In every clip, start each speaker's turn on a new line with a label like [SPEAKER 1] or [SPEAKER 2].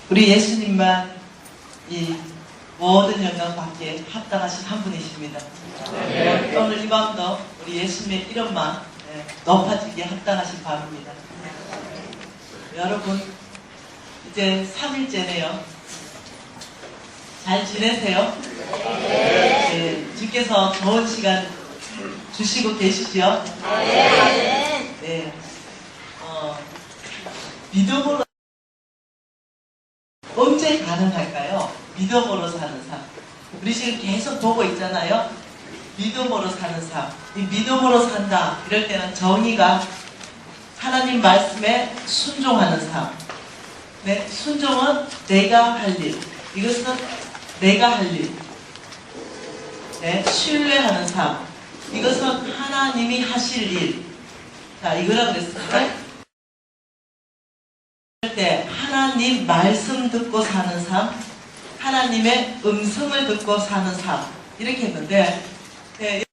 [SPEAKER 1] 우리 예수님만 이 모든 영광 받기에 합당하신 한 분이십니다. 오늘 이 밤도 우리 예수님의 이름만 높아지기에 합당하신 밤입니다. 여러분, 이제 3일째네요. 잘 지내세요? 네. 주께서 좋은 시간 주시고 계시죠? 네. 믿음으로 언제 가능할까요? 믿음으로 사는 삶. 우리 지금 계속 보고 있잖아요. 믿음으로 사는 삶. 이 믿음으로 산다. 이럴 때는 정의가 하나님 말씀에 순종하는 삶. 네, 순종은 내가 할 일. 이것은 내가 할 일. 네, 신뢰하는 삶. 이것은 하나님이 하실 일. 자, 이거라 그랬습니다. 때 하나님 말씀 듣고 사는 삶, 하나님의 음성을 듣고 사는 삶, 이렇게 했는데, 네,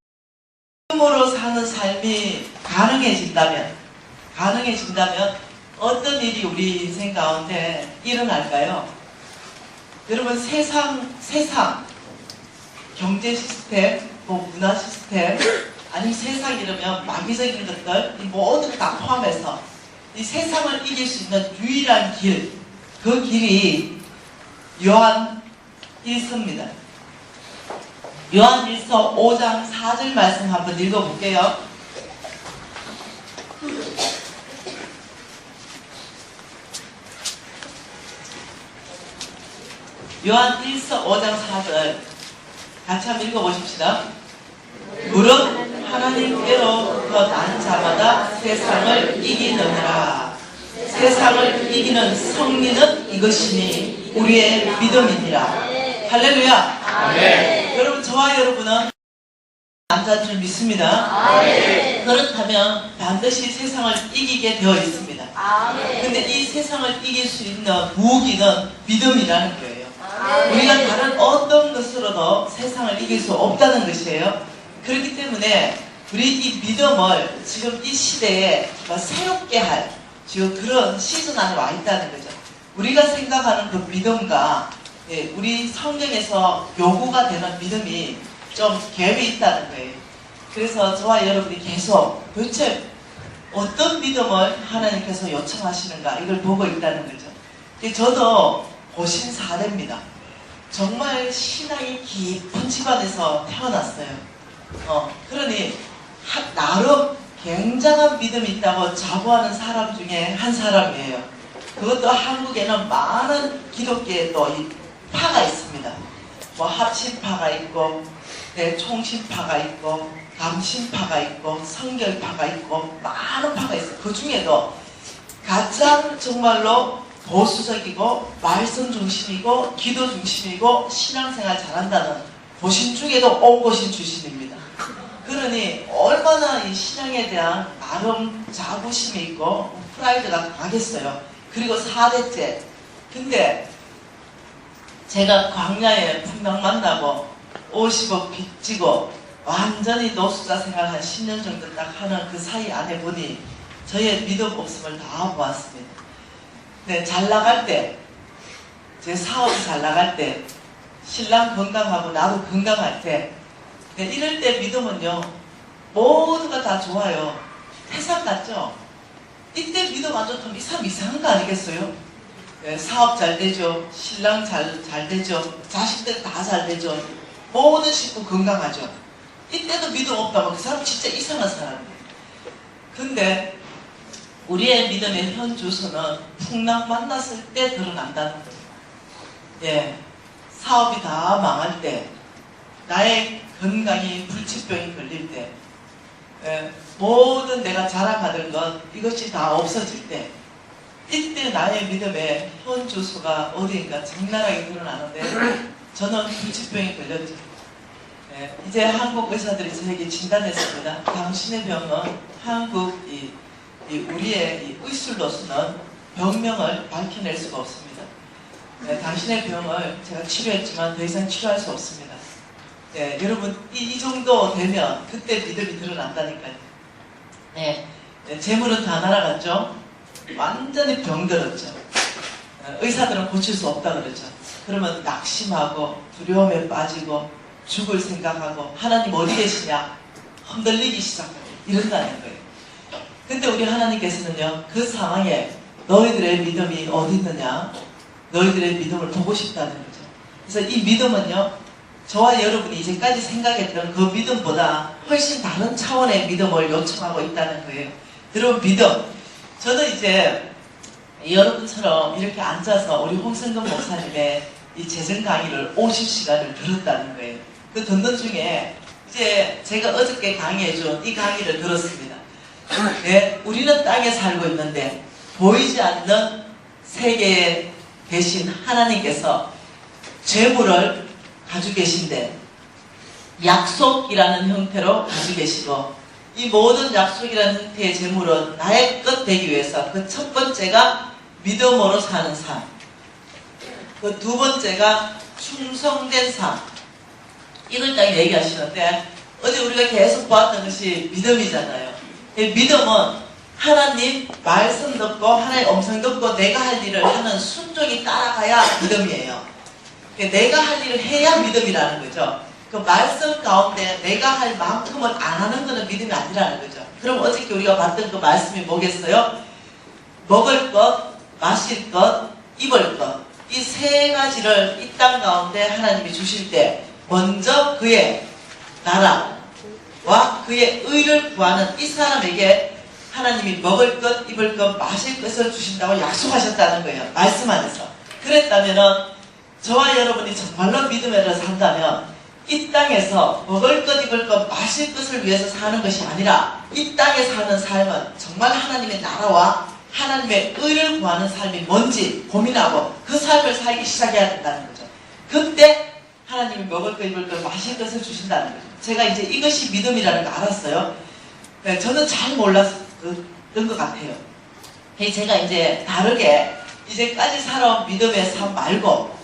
[SPEAKER 1] 믿음으로 사는 삶이 가능해진다면 어떤 일이 우리 인생 가운데 일어날까요? 여러분, 세상 경제 시스템, 문화 시스템, 아니면 세상 이러면 마귀적인 것들, 이 모든 다 포함해서 이 세상을 이길 수 있는 유일한 길, 그 길이 요한 1서입니다. 요한 1서 5장 4절 말씀 한번 읽어볼게요. 요한 1서 5장 4절 같이 한번 읽어보십시다. 무릇 하나님께로부터 난 자마다 세상을 이기느니라. 세상을 이기는 성리는 이것이니 우리의 믿음이니라. 할렐루야. 아멘. 여러분, 저와 여러분은 남자인 줄 믿습니다. 아멘. 그렇다면 반드시 세상을 이기게 되어 있습니다. 아멘. 근데 이 세상을 이길 수 있는 무기는 믿음이라는 거예요. 아멘. 우리가 다른 어떤 것으로도 세상을 이길 수 없다는 것이에요. 그렇기 때문에 우리 이 믿음을 지금 이 시대에 새롭게 할 지금 그런 시즌 안에 와 있다는 거죠. 우리가 생각하는 그 믿음과 우리 성경에서 요구가 되는 믿음이 좀 갭이 있다는 거예요. 그래서 저와 여러분이 계속 도대체 어떤 믿음을 하나님께서 요청하시는가 이걸 보고 있다는 거죠. 저도 보신 사례입니다. 정말 신앙이 깊은 집안에서 태어났어요. 그러니 나름 굉장한 믿음이 있다고 자부하는 사람 중에 한 사람이에요. 그것도 한국에는 많은 기독교에 또 이 파가 있습니다. 합신파가 있고, 총신파가 있고, 감신파가 있고, 성결파가 있고, 많은 파가 있어요. 그 중에도 가장 정말로 보수적이고, 말씀 중심이고, 기도 중심이고, 신앙생활 잘한다는 보신 중에도 온고신 출신입니다. 그러니 얼마나 이 신앙에 대한 나름 자부심이 있고 프라이드가 강하겠어요. 그리고 4대째. 근데 제가 광야에 분명 만나고 50억 빚지고 완전히 노숙자 생활 한 10년 정도 딱 하는 그 사이 안에 보니 저의 믿음 없음을 다 보았습니다. 네, 잘 나갈 때, 제 사업이 잘 나갈 때, 신랑 건강하고 나도 건강할 때, 이럴 때 믿음은요, 모두가 다 좋아요. 세상 같죠? 이때 믿음 안 좋다면 이 사람 이상한 거 아니겠어요? 사업 잘 되죠. 신랑 잘 되죠. 자식들 다 잘 되죠. 모든 식구 건강하죠. 이때도 믿음 없다면 그 사람 진짜 이상한 사람이에요. 근데 우리의 믿음의 현 주소는 풍랑 만났을 때 드러난다는 거예요. 사업이 다 망할 때, 나의 건강이 불치병이 걸릴 때, 모든 내가 자랑하던 것 이것이 다 없어질 때, 이때 나의 믿음의 현 주소가 어디인가 적나라하게 드러나는데 저는 불치병이 걸렸죠. 이제 한국 의사들이 저에게 진단했습니다. 당신의 병은 한국 우리의 이 의술로서는 병명을 밝혀낼 수가 없습니다. 당신의 병을 제가 치료했지만 더 이상 치료할 수 없습니다. 여러분, 이 정도 되면 그때 믿음이 드러난다니까요. 재물은 다 날아갔죠. 완전히 병들었죠. 의사들은 고칠 수 없다 그러죠. 그러면 낙심하고 두려움에 빠지고 죽을 생각하고 하나님 어디 계시냐 흔들리기 시작하고 이런다는 거예요. 근데 우리 하나님께서는요, 그 상황에 너희들의 믿음이 어디 있느냐, 너희들의 믿음을 보고 싶다는 거죠. 그래서 이 믿음은요, 저와 여러분이 이제까지 생각했던 그 믿음보다 훨씬 다른 차원의 믿음을 요청하고 있다는 거예요. 여러분, 믿음. 저는 이제 여러분처럼 이렇게 앉아서 우리 홍성근 목사님의 이 재정 강의를 50시간을 들었다는 거예요. 그 듣는 중에 이제 제가 어저께 강의해준 이 강의를 들었습니다. 네, 우리는 땅에 살고 있는데 보이지 않는 세계에 계신 하나님께서 재물을 가지고 계신데 약속이라는 형태로 가지고 계시고, 이 모든 약속이라는 형태의 재물은 나의 것 되기 위해서 그 첫 번째가 믿음으로 사는 삶, 그 두 번째가 충성된 삶, 이걸 딱 얘기하시는데 어제 우리가 계속 보았던 것이 믿음이잖아요. 믿음은 하나님 말씀 듣고 하나님 음성 듣고 내가 할 일을 하는 순종이 따라가야 믿음이에요. 내가 할 일을 해야 믿음이라는 거죠. 그 말씀 가운데 내가 할 만큼은 안 하는 것은 믿음이 아니라는 거죠. 그럼 어저께 우리가 봤던 그 말씀이 뭐겠어요? 먹을 것, 마실 것, 입을 것, 이 세 가지를 이 땅 가운데 하나님이 주실 때 먼저 그의 나라와 그의 의를 구하는 이 사람에게 하나님이 먹을 것, 입을 것, 마실 것을 주신다고 약속하셨다는 거예요. 말씀 안에서. 그랬다면은 저와 여러분이 정말로 믿음으로 산다면 이 땅에서 먹을 것, 입을 것, 마실 것을 위해서 사는 것이 아니라 이 땅에 사는 삶은 정말 하나님의 나라와 하나님의 의를 구하는 삶이 뭔지 고민하고 그 삶을 살기 시작해야 된다는 거죠. 그때 하나님이 먹을 것, 입을 것, 마실 것을 주신다는 거죠. 제가 이제 이것이 믿음이라는 걸 알았어요. 네, 저는 잘 몰랐던 것 같아요. 제가 이제 다르게 이제까지 살아온 믿음의 삶 말고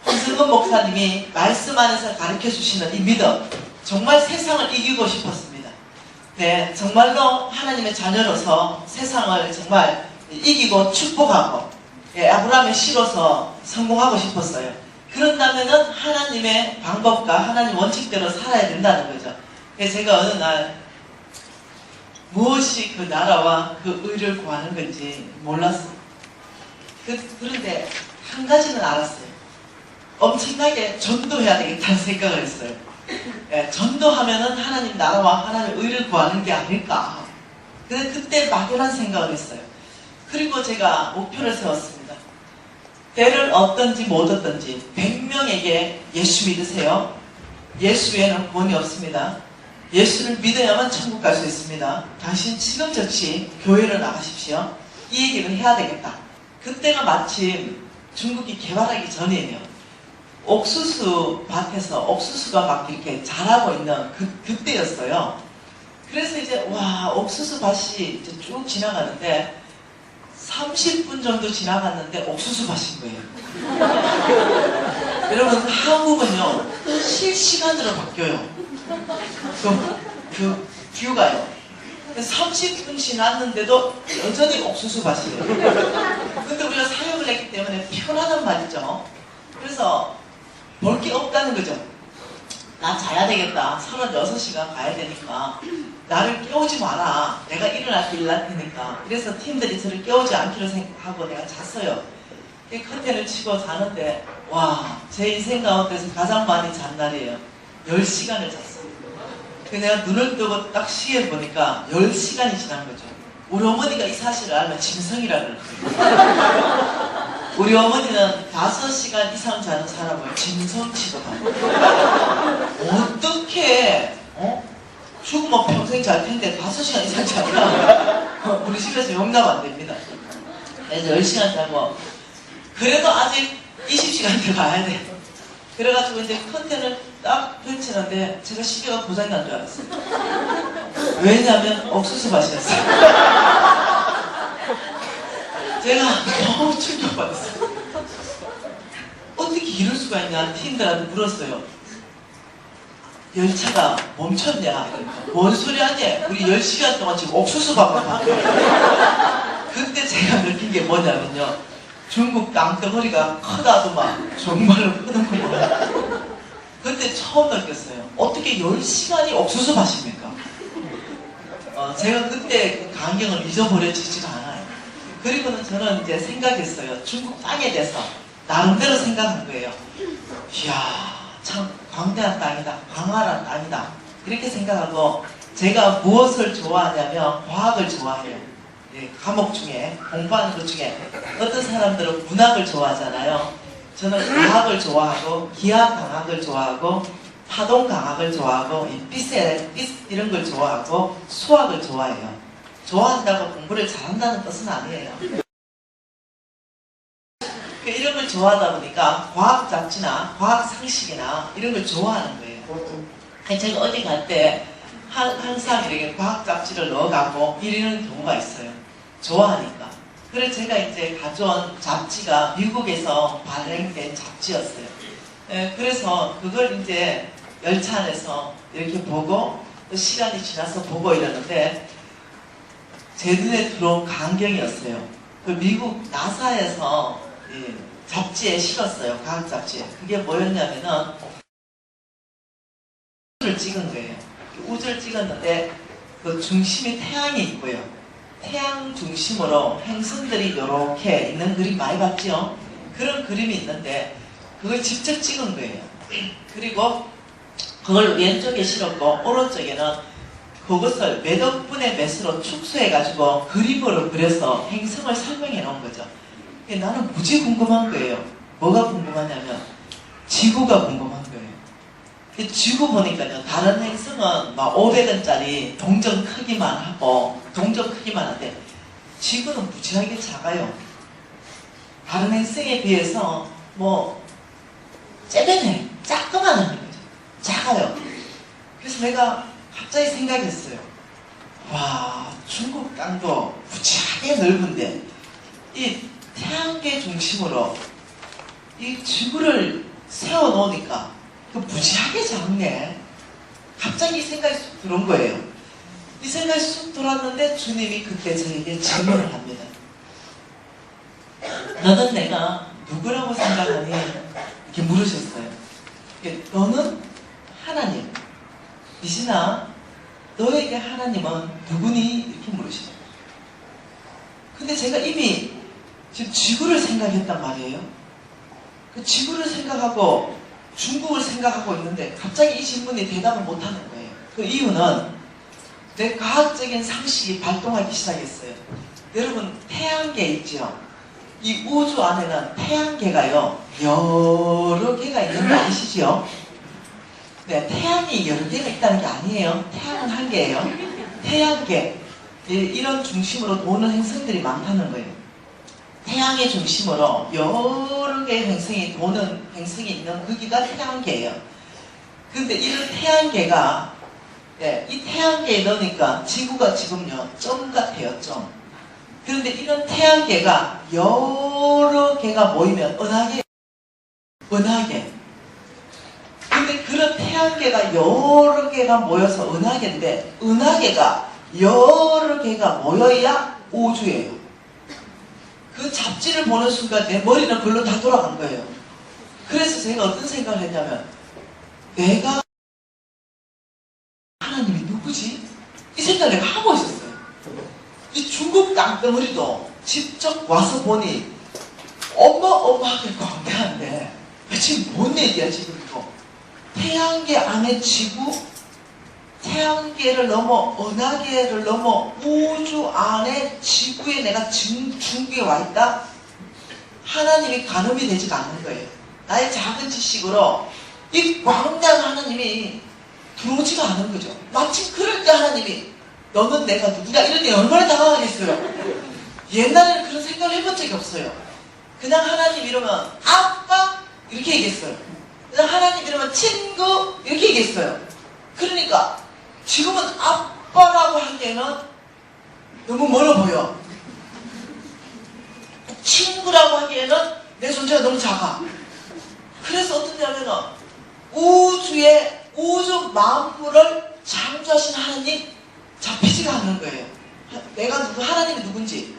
[SPEAKER 1] 홍성근 목사님이 말씀 안에서 가르쳐 주시는 이 믿음, 정말 세상을 이기고 싶었습니다. 네, 정말로 하나님의 자녀로서 세상을 정말 이기고 축복하고, 아브라함의 씨로서 성공하고 싶었어요. 그런다면은 하나님의 방법과 하나님 원칙대로 살아야 된다는 거죠. 그래서 제가 어느 날 무엇이 그 나라와 그 의를 구하는 건지 몰랐어요. 그런데 한 가지는 알았어요. 엄청나게 전도해야 되겠다는 생각을 했어요. 전도하면은 하나님 나라와 하나님 의를 구하는 게 아닐까. 근데 그때 막연한 생각을 했어요. 그리고 제가 목표를 세웠습니다. 때를 얻든지 못 얻든지 100명에게 예수 믿으세요. 예수 외에는 구원이 없습니다. 예수를 믿어야만 천국 갈 수 있습니다. 당신 지금 즉시 교회를 나가십시오. 이 얘기를 해야 되겠다. 그때가 마침 중국이 개발하기 전이에요. 옥수수 밭에서 옥수수가 막 이렇게 자라고 있는 그때였어요. 그래서 이제 옥수수 밭이 이제 쭉 지나가는데 30분 정도 지나갔는데 옥수수 밭인 거예요. 여러분, 한국은요 실시간으로 바뀌어요. 그 뷰가요. 30분 지났는데도 여전히 옥수수 밭이에요. 근데 우리가 사역을 했기 때문에 편하단 말이죠. 그래서 볼 게 없다는 거죠. 나 자야 되겠다. 36시간 가야 되니까 나를 깨우지 마라. 내가 일어나서 일할 테니까. 그래서 팀들이 저를 깨우지 않기로 생각하고 내가 잤어요. 커튼을 치고 자는데 제 인생 가운데서 가장 많이 잔 날이에요. 10시간을 잤어요. 내가 눈을 뜨고 딱 시계 보니까 10시간이 지난 거죠. 우리 어머니가 이 사실을 알면 짐승이라고 그러거든요. 우리 어머니는 5시간 이상 자는 사람을 짐승 취급하고, 어떻게 죽으면 평생 잘 텐데 5시간 이상 자냐? 우리 집에서 용납 안 됩니다. 그래서 10시간 자고, 그래도 아직 20시간 더 가야 돼. 그래가지고 이제 컨텐을 딱 펼치는데 제가 시계가 고장난 줄 알았어요. 왜냐면 옥수수 밭이었어요. 제가 너무 충격받았어요. 어떻게 이럴 수가 있냐 팀들한테 물었어요. 열차가 멈췄냐? 그러니까 뭔 소리 하냐? 우리 10시간 동안 지금 옥수수 밭만 봤어요. 그때 제가 느낀 게 뭐냐면요, 중국 땅덩어리가 크다더만 정말로 크는구만. 그때 처음 느꼈어요. 어떻게 10시간이 옥수수 밭입니까? 제가 그때 그 광경을 잊어버려지지가 않아요. 그리고는 저는 이제 생각했어요. 중국 땅에 대해서 나름대로 생각한 거예요. 이야, 참 광대한 땅이다, 광활한 땅이다, 이렇게 생각하고, 제가 무엇을 좋아하냐면 과학을 좋아해요. 예, 과목 중에, 공부하는 것 중에 어떤 사람들은 문학을 좋아하잖아요. 저는 과학을 좋아하고, 기하과학을 좋아하고, 파동과학을 좋아하고, 빛 이런 걸 좋아하고, 수학을 좋아해요. 좋아한다고 공부를 잘한다는 뜻은 아니에요. 이런 걸 좋아하다 보니까 과학 잡지나 과학 상식이나 이런 걸 좋아하는 거예요. 제가 어디 갈 때 항상 이렇게 과학 잡지를 넣어가고 이러는 경우가 있어요. 좋아하니까. 그래서 제가 이제 가져온 잡지가 미국에서 발행된 잡지였어요. 그래서 그걸 이제 열차 안에서 이렇게 보고 또 시간이 지나서 보고 이러는데 제 눈에 들어온 광경이었어요. 그 미국 나사에서 잡지에 실었어요. 과학 잡지에. 그게 뭐였냐면은 우주를 찍은 거예요. 우주를 찍었는데 그 중심에 태양이 있고요. 태양 중심으로 행성들이 이렇게 있는 그림 많이 봤죠? 그런 그림이 있는데 그걸 직접 찍은 거예요. 그리고 그걸 왼쪽에 실었고 오른쪽에는 그것을 몇 분의 몇으로 축소해가지고 그림으로 그려서 행성을 설명해 놓은 거죠. 나는 무지 궁금한 거예요. 뭐가 궁금하냐면 지구가 궁금한 거예요. 지구 보니까요, 다른 행성은 막 500원짜리 동전 크기만 하고 동전 크기만 한데 지구는 무지하게 작아요. 다른 행성에 비해서 뭐 째배네, 작그만 하는 거죠. 작아요. 그래서 내가 갑자기 생각했어요. 와, 중국 땅도 무지하게 넓은데 이 태양계 중심으로 이 지구를 세워놓으니까 그 무지하게 작네. 갑자기 이 생각이 쑥 들어온 거예요. 이 생각이 쑥 들어왔는데 주님이 그때 저에게 질문을 합니다. 너는 내가 누구라고 생각하니? 이렇게 물으셨어요. 너는 하나님. 이진아, 너에게 하나님은 누구니? 이렇게 물으시죠. 근데 제가 이미 지금 지구를 생각했단 말이에요. 그 지구를 생각하고 중국을 생각하고 있는데 갑자기 이 질문에 대답을 못하는 거예요. 그 이유는 내 과학적인 상식이 발동하기 시작했어요. 여러분, 태양계 있죠? 이 우주 안에는 태양계가요, 여러 개가 있는 거 아시죠? 네, 태양이 여러 개가 있다는 게 아니에요. 태양은 한 개예요. 태양계. 이런 중심으로 도는 행성들이 많다는 거예요. 태양의 중심으로 여러 개의 행성이 도는 행성이 있는 거기가 태양계예요. 근데 이런 태양계가, 네, 이 태양계에 넣으니까 지구가 지금요, 점 같아요, 점. 그런데 이런 태양계가 여러 개가 모이면 은하계. 근데 그런 태양계가 여러 개가 모여서 은하계인데, 은하계가 여러 개가 모여야 우주예요. 그 잡지를 보는 순간 내 머리는 그걸로 다 돌아간 거예요. 그래서 제가 어떤 생각을 했냐면, 내가 하나님이 누구지? 이 생각을 내가 하고 있었어요. 이 중국 땅덩어리도 직접 와서 보니 어마어마하게 광대한데 지금 뭔 얘기야 지금 이거. 태양계 안에 지구, 태양계를 넘어 은하계를 넘어 우주 안에 지구에 내가 중국에 와 있다? 하나님이 가늠이 되지가 않는 거예요. 나의 작은 지식으로 이 광대한 하나님이 들어오지가 않은 거죠. 마침 그럴 때 하나님이 너는 내가 누구냐 이런 데 얼마나 당황하겠어요. 옛날에는 그런 생각을 해본 적이 없어요. 그냥 하나님 이러면 아빠 이렇게 얘기했어요. 그냥 하나님 이러면 친구 이렇게 얘기했어요. 그러니까 지금은 아빠라고 하기에는 너무 멀어 보여. 친구라고 하기에는 내 존재가 너무 작아. 그래서 어떠냐면은 우주 만물을 창조하신 하나님 잡히지가 않는 거예요. 내가 하나님이 누군지.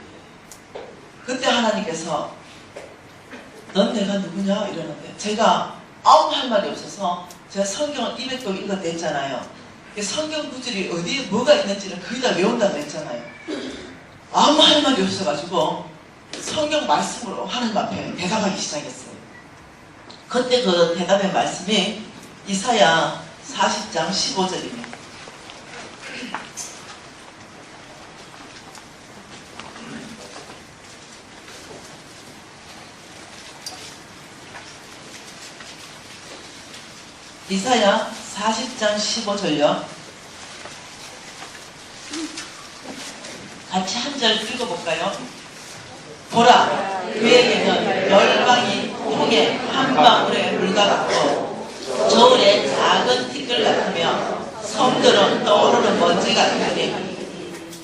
[SPEAKER 1] 그때 하나님께서 넌 내가 누구냐? 이러는데 제가 아무 할 말이 없어서 제가 성경을 200도 읽어냈잖아요. 성경 구절이 어디에 뭐가 있는지를 거의 다 외운다고 했잖아요. 아무 할 말이 없어가지고 성경 말씀으로 하나님 앞에 대답하기 시작했어요. 그때 그 대답의 말씀이 이사야 40장 15절입니다. 이사야 40장 15절요. 같이 한 절 읽어볼까요? 보라, 그에게는 열방이 통에 한 방울의 물과 같고 저울의 작은 티끌 같으며 섬들은 떠오르는 먼지 같으니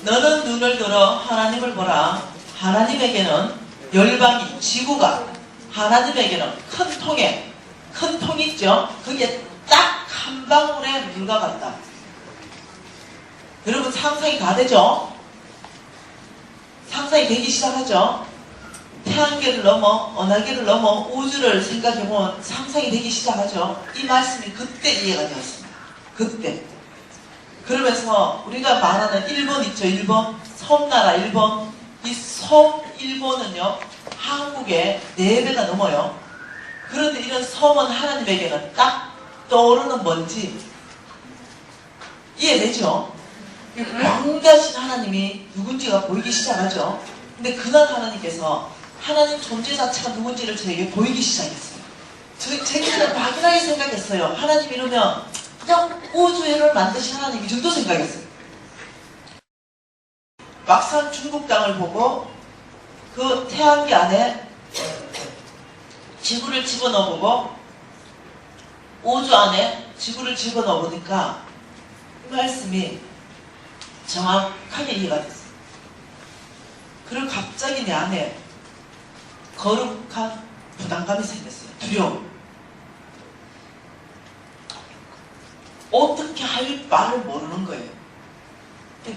[SPEAKER 1] 너는 눈을 들어 하나님을 보라. 하나님에게는 열방이 지구가 하나님에게는 큰 통에 큰 통 있죠? 그게 딱 한 방울의 물과 같다. 여러분 상상이 다 되죠? 상상이 되기 시작하죠? 태양계를 넘어 은하계를 넘어 우주를 생각해보면 상상이 되기 시작하죠? 이 말씀이 그때 이해가 되었습니다. 그때. 그러면서 우리가 말하는 일본 있죠? 일본? 섬나라 일본. 이 섬 일본은요 한국의 4배가 넘어요. 그런데 이런 섬은 하나님에게는 딱 떠오르는 먼지. 이해되죠? 왕대하신 하나님이 누군지가 보이기 시작하죠. 근데 그날 하나님께서 하나님 존재 자체가 누군지를 저에게 보이기 시작했어요. 제가 막연하게 생각했어요. 하나님 이러면 그냥 우주를 만드신 하나님 이 정도 생각했어요. 막상 중국 땅을 보고 그 태양계 안에 지구를 집어넣어보고 우주 안에 지구를 집어넣어보니까 이 말씀이 정확하게 이해가 됐어요. 그리고 갑자기 내 안에 거룩한 부담감이 생겼어요. 두려움. 어떻게 할 바를 모르는 거예요.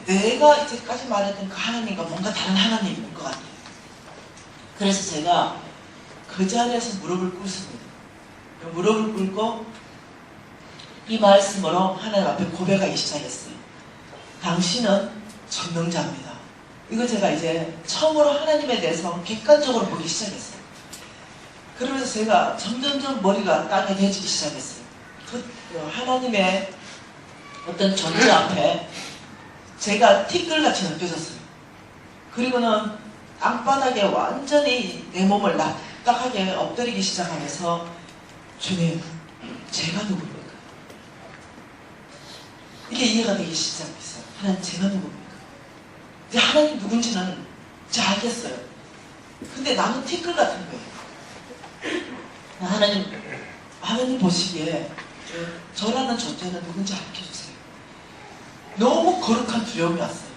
[SPEAKER 1] 내가 이제까지 말했던 그 하나님과 뭔가 다른 하나님인 것 같아요. 그래서 제가 그 자리에서 무릎을 꿇습니다. 무릎을 꿇고 이 말씀으로 하나님 앞에 고백하기 시작했어요. 당신은 전능자입니다. 이거 제가 이제 처음으로 하나님에 대해서 객관적으로 보기 시작했어요. 그러면서 제가 점점점 머리가 땅에 대지기 시작했어요. 그 하나님의 어떤 존재 앞에 제가 티끌같이 느껴졌어요. 그리고는 땅바닥에 완전히 내 몸을 납작하게 엎드리기 시작하면서 주님, 제가 누굽니까? 이게 이해가 되기 시작했어요. 하나님, 제가 누굽니까? 이제 하나님 누군지는 이제 알겠어요. 근데 나는 티끌 같은 거예요. 하나님 보시기에 저라는 존재는 누군지 알려주세요. 너무 거룩한 두려움이 왔어요.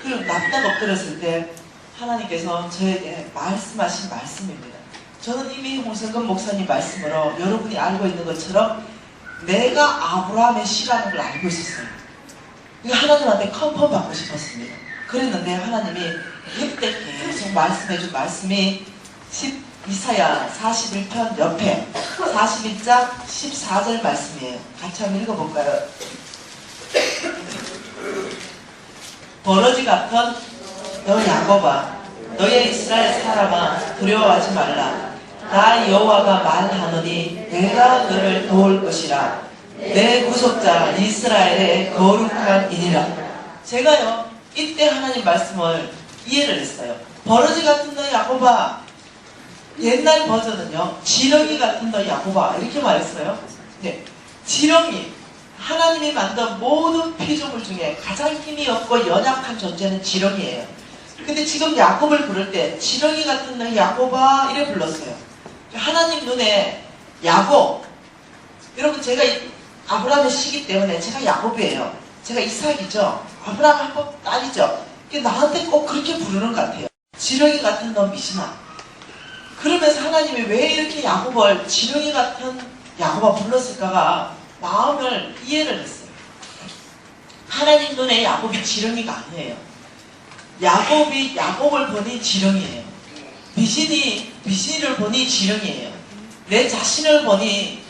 [SPEAKER 1] 그리고 납작 엎드렸을 때 하나님께서 저에게 말씀하신 말씀입니다. 저는 이미 홍성근 목사님 말씀으로 여러분이 알고 있는 것처럼 내가 아브라함의 씨라는 걸 알고 있었어요. 이거 하나님한테 컨펌 받고 싶었습니다. 그랬는데 하나님이 그때 계속 말씀해준 말씀이 이사야 41편 옆에 41장 14절 말씀이에요. 같이 한번 읽어볼까요? 버러지 같은 너 야곱아, 너의 이스라엘 사람아, 두려워하지 말라. 나 여호와가 말하노니 내가 너를 도울 것이라. 내 구속자 이스라엘의 거룩한 이니라. 제가요 이때 하나님 말씀을 이해를 했어요. 버러지 같은 너 야곱아. 옛날 버전은요 지렁이 같은 너 야곱아 이렇게 말했어요. 네, 지렁이. 하나님이 만든 모든 피조물 중에 가장 힘이 없고 연약한 존재는 지렁이에요. 근데 지금 야곱을 부를 때 지렁이 같은 너 야곱아 이래 불렀어요. 하나님 눈에 야곱. 여러분 제가 아브라함의 씨기 때문에 제가 야곱이에요. 제가 이삭이죠. 아브라함 한번 딸이죠. 나한테 꼭 그렇게 부르는 것 같아요. 지렁이 같은 너 미신아. 그러면서 하나님이 왜 이렇게 야곱을 지렁이 같은 야곱아 불렀을까가 마음을 이해를 했어요. 하나님 눈에 야곱이 지렁이가 아니에요. 야곱이 야곱을 보니 지렁이에요. 비신을 보니 지령이에요. 내 자신을 보니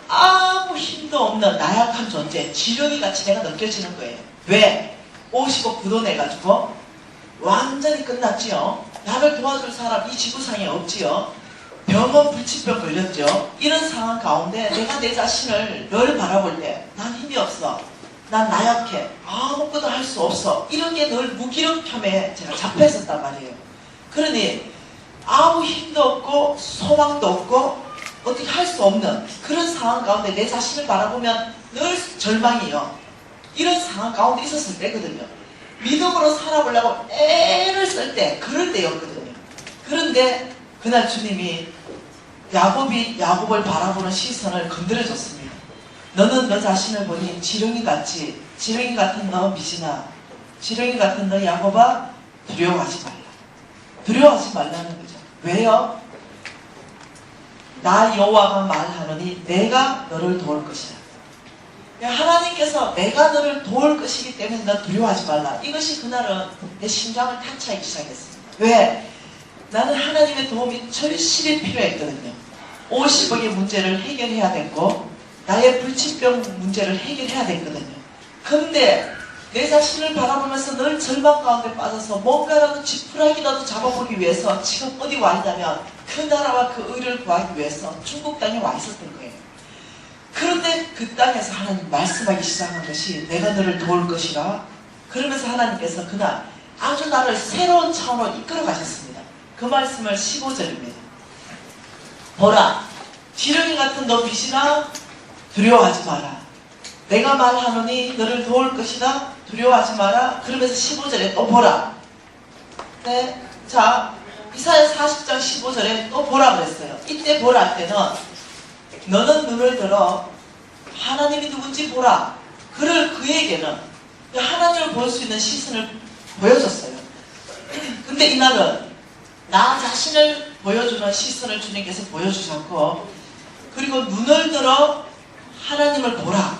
[SPEAKER 1] 아무 힘도 없는 나약한 존재, 지렁이 같이 내가 느껴지는 거예요. 왜? 50억 부도 내가지고 완전히 끝났지요. 나를 도와줄 사람 이 지구상에 없지요. 병원 불치병 걸렸죠. 이런 상황 가운데 내가 내 자신을 늘 바라볼 때 난 힘이 없어, 난 나약해, 아무것도 할 수 없어, 이런 게 늘 무기력함에 제가 잡혀 있었단 말이에요. 그러니 아무 힘도 없고 소망도 없고 어떻게 할 수 없는 그런 상황 가운데 내 자신을 바라보면 늘 절망이요. 이런 상황 가운데 있었을 때거든요. 믿음으로 살아보려고 애를 쓸 때, 그럴 때였거든요. 그런데 그날 주님이 야곱을 바라보는 시선을 건드려줬습니다. 너는 너 자신을 보니 지렁이 같은 너 미시나, 지렁이 같은 너 야곱아, 두려워하지 말라. 두려워하지 말라는 거죠. 왜요? 나 여호와가 말하노니 내가 너를 도울 것이다. 하나님께서 내가 너를 도울 것이기 때문에 너 두려워하지 말라. 이것이 그날은 내 심장을 타치하기 시작했습니다. 왜? 나는 하나님의 도움이 절실히 필요했거든요. 50억의 문제를 해결해야 됐고 나의 불치병 문제를 해결해야 됐거든요. 그런데 내 자신을 바라보면서 늘 절망 가운데 빠져서 뭔가라도 지푸라기라도 잡아보기 위해서 지금 어디 와 있냐면 그 나라와 그 의를 구하기 위해서 중국 땅에 와 있었던 거예요. 그런데 그 땅에서 하나님 말씀하기 시작한 것이 내가 너를 도울 것이라. 그러면서 하나님께서 그날 아주 나를 새로운 차원으로 이끌어 가셨습니다. 그 말씀을 15절입니다. 보라, 지렁이 같은 너 빛이나 두려워하지 마라. 내가 말하노니 너를 도울 것이다. 두려워하지 마라. 그러면서 15절에 또 보라. 네, 자, 이사야 40장 15절에 또 보라 그랬어요. 이때 보라 할 때는 너는 눈을 들어 하나님이 누군지 보라. 그에게는 하나님을 볼 수 있는 시선을 보여줬어요. 근데 이날은 나 자신을 보여주는 시선을 주님께서 보여주셨고, 그리고 눈을 들어 하나님을 보라.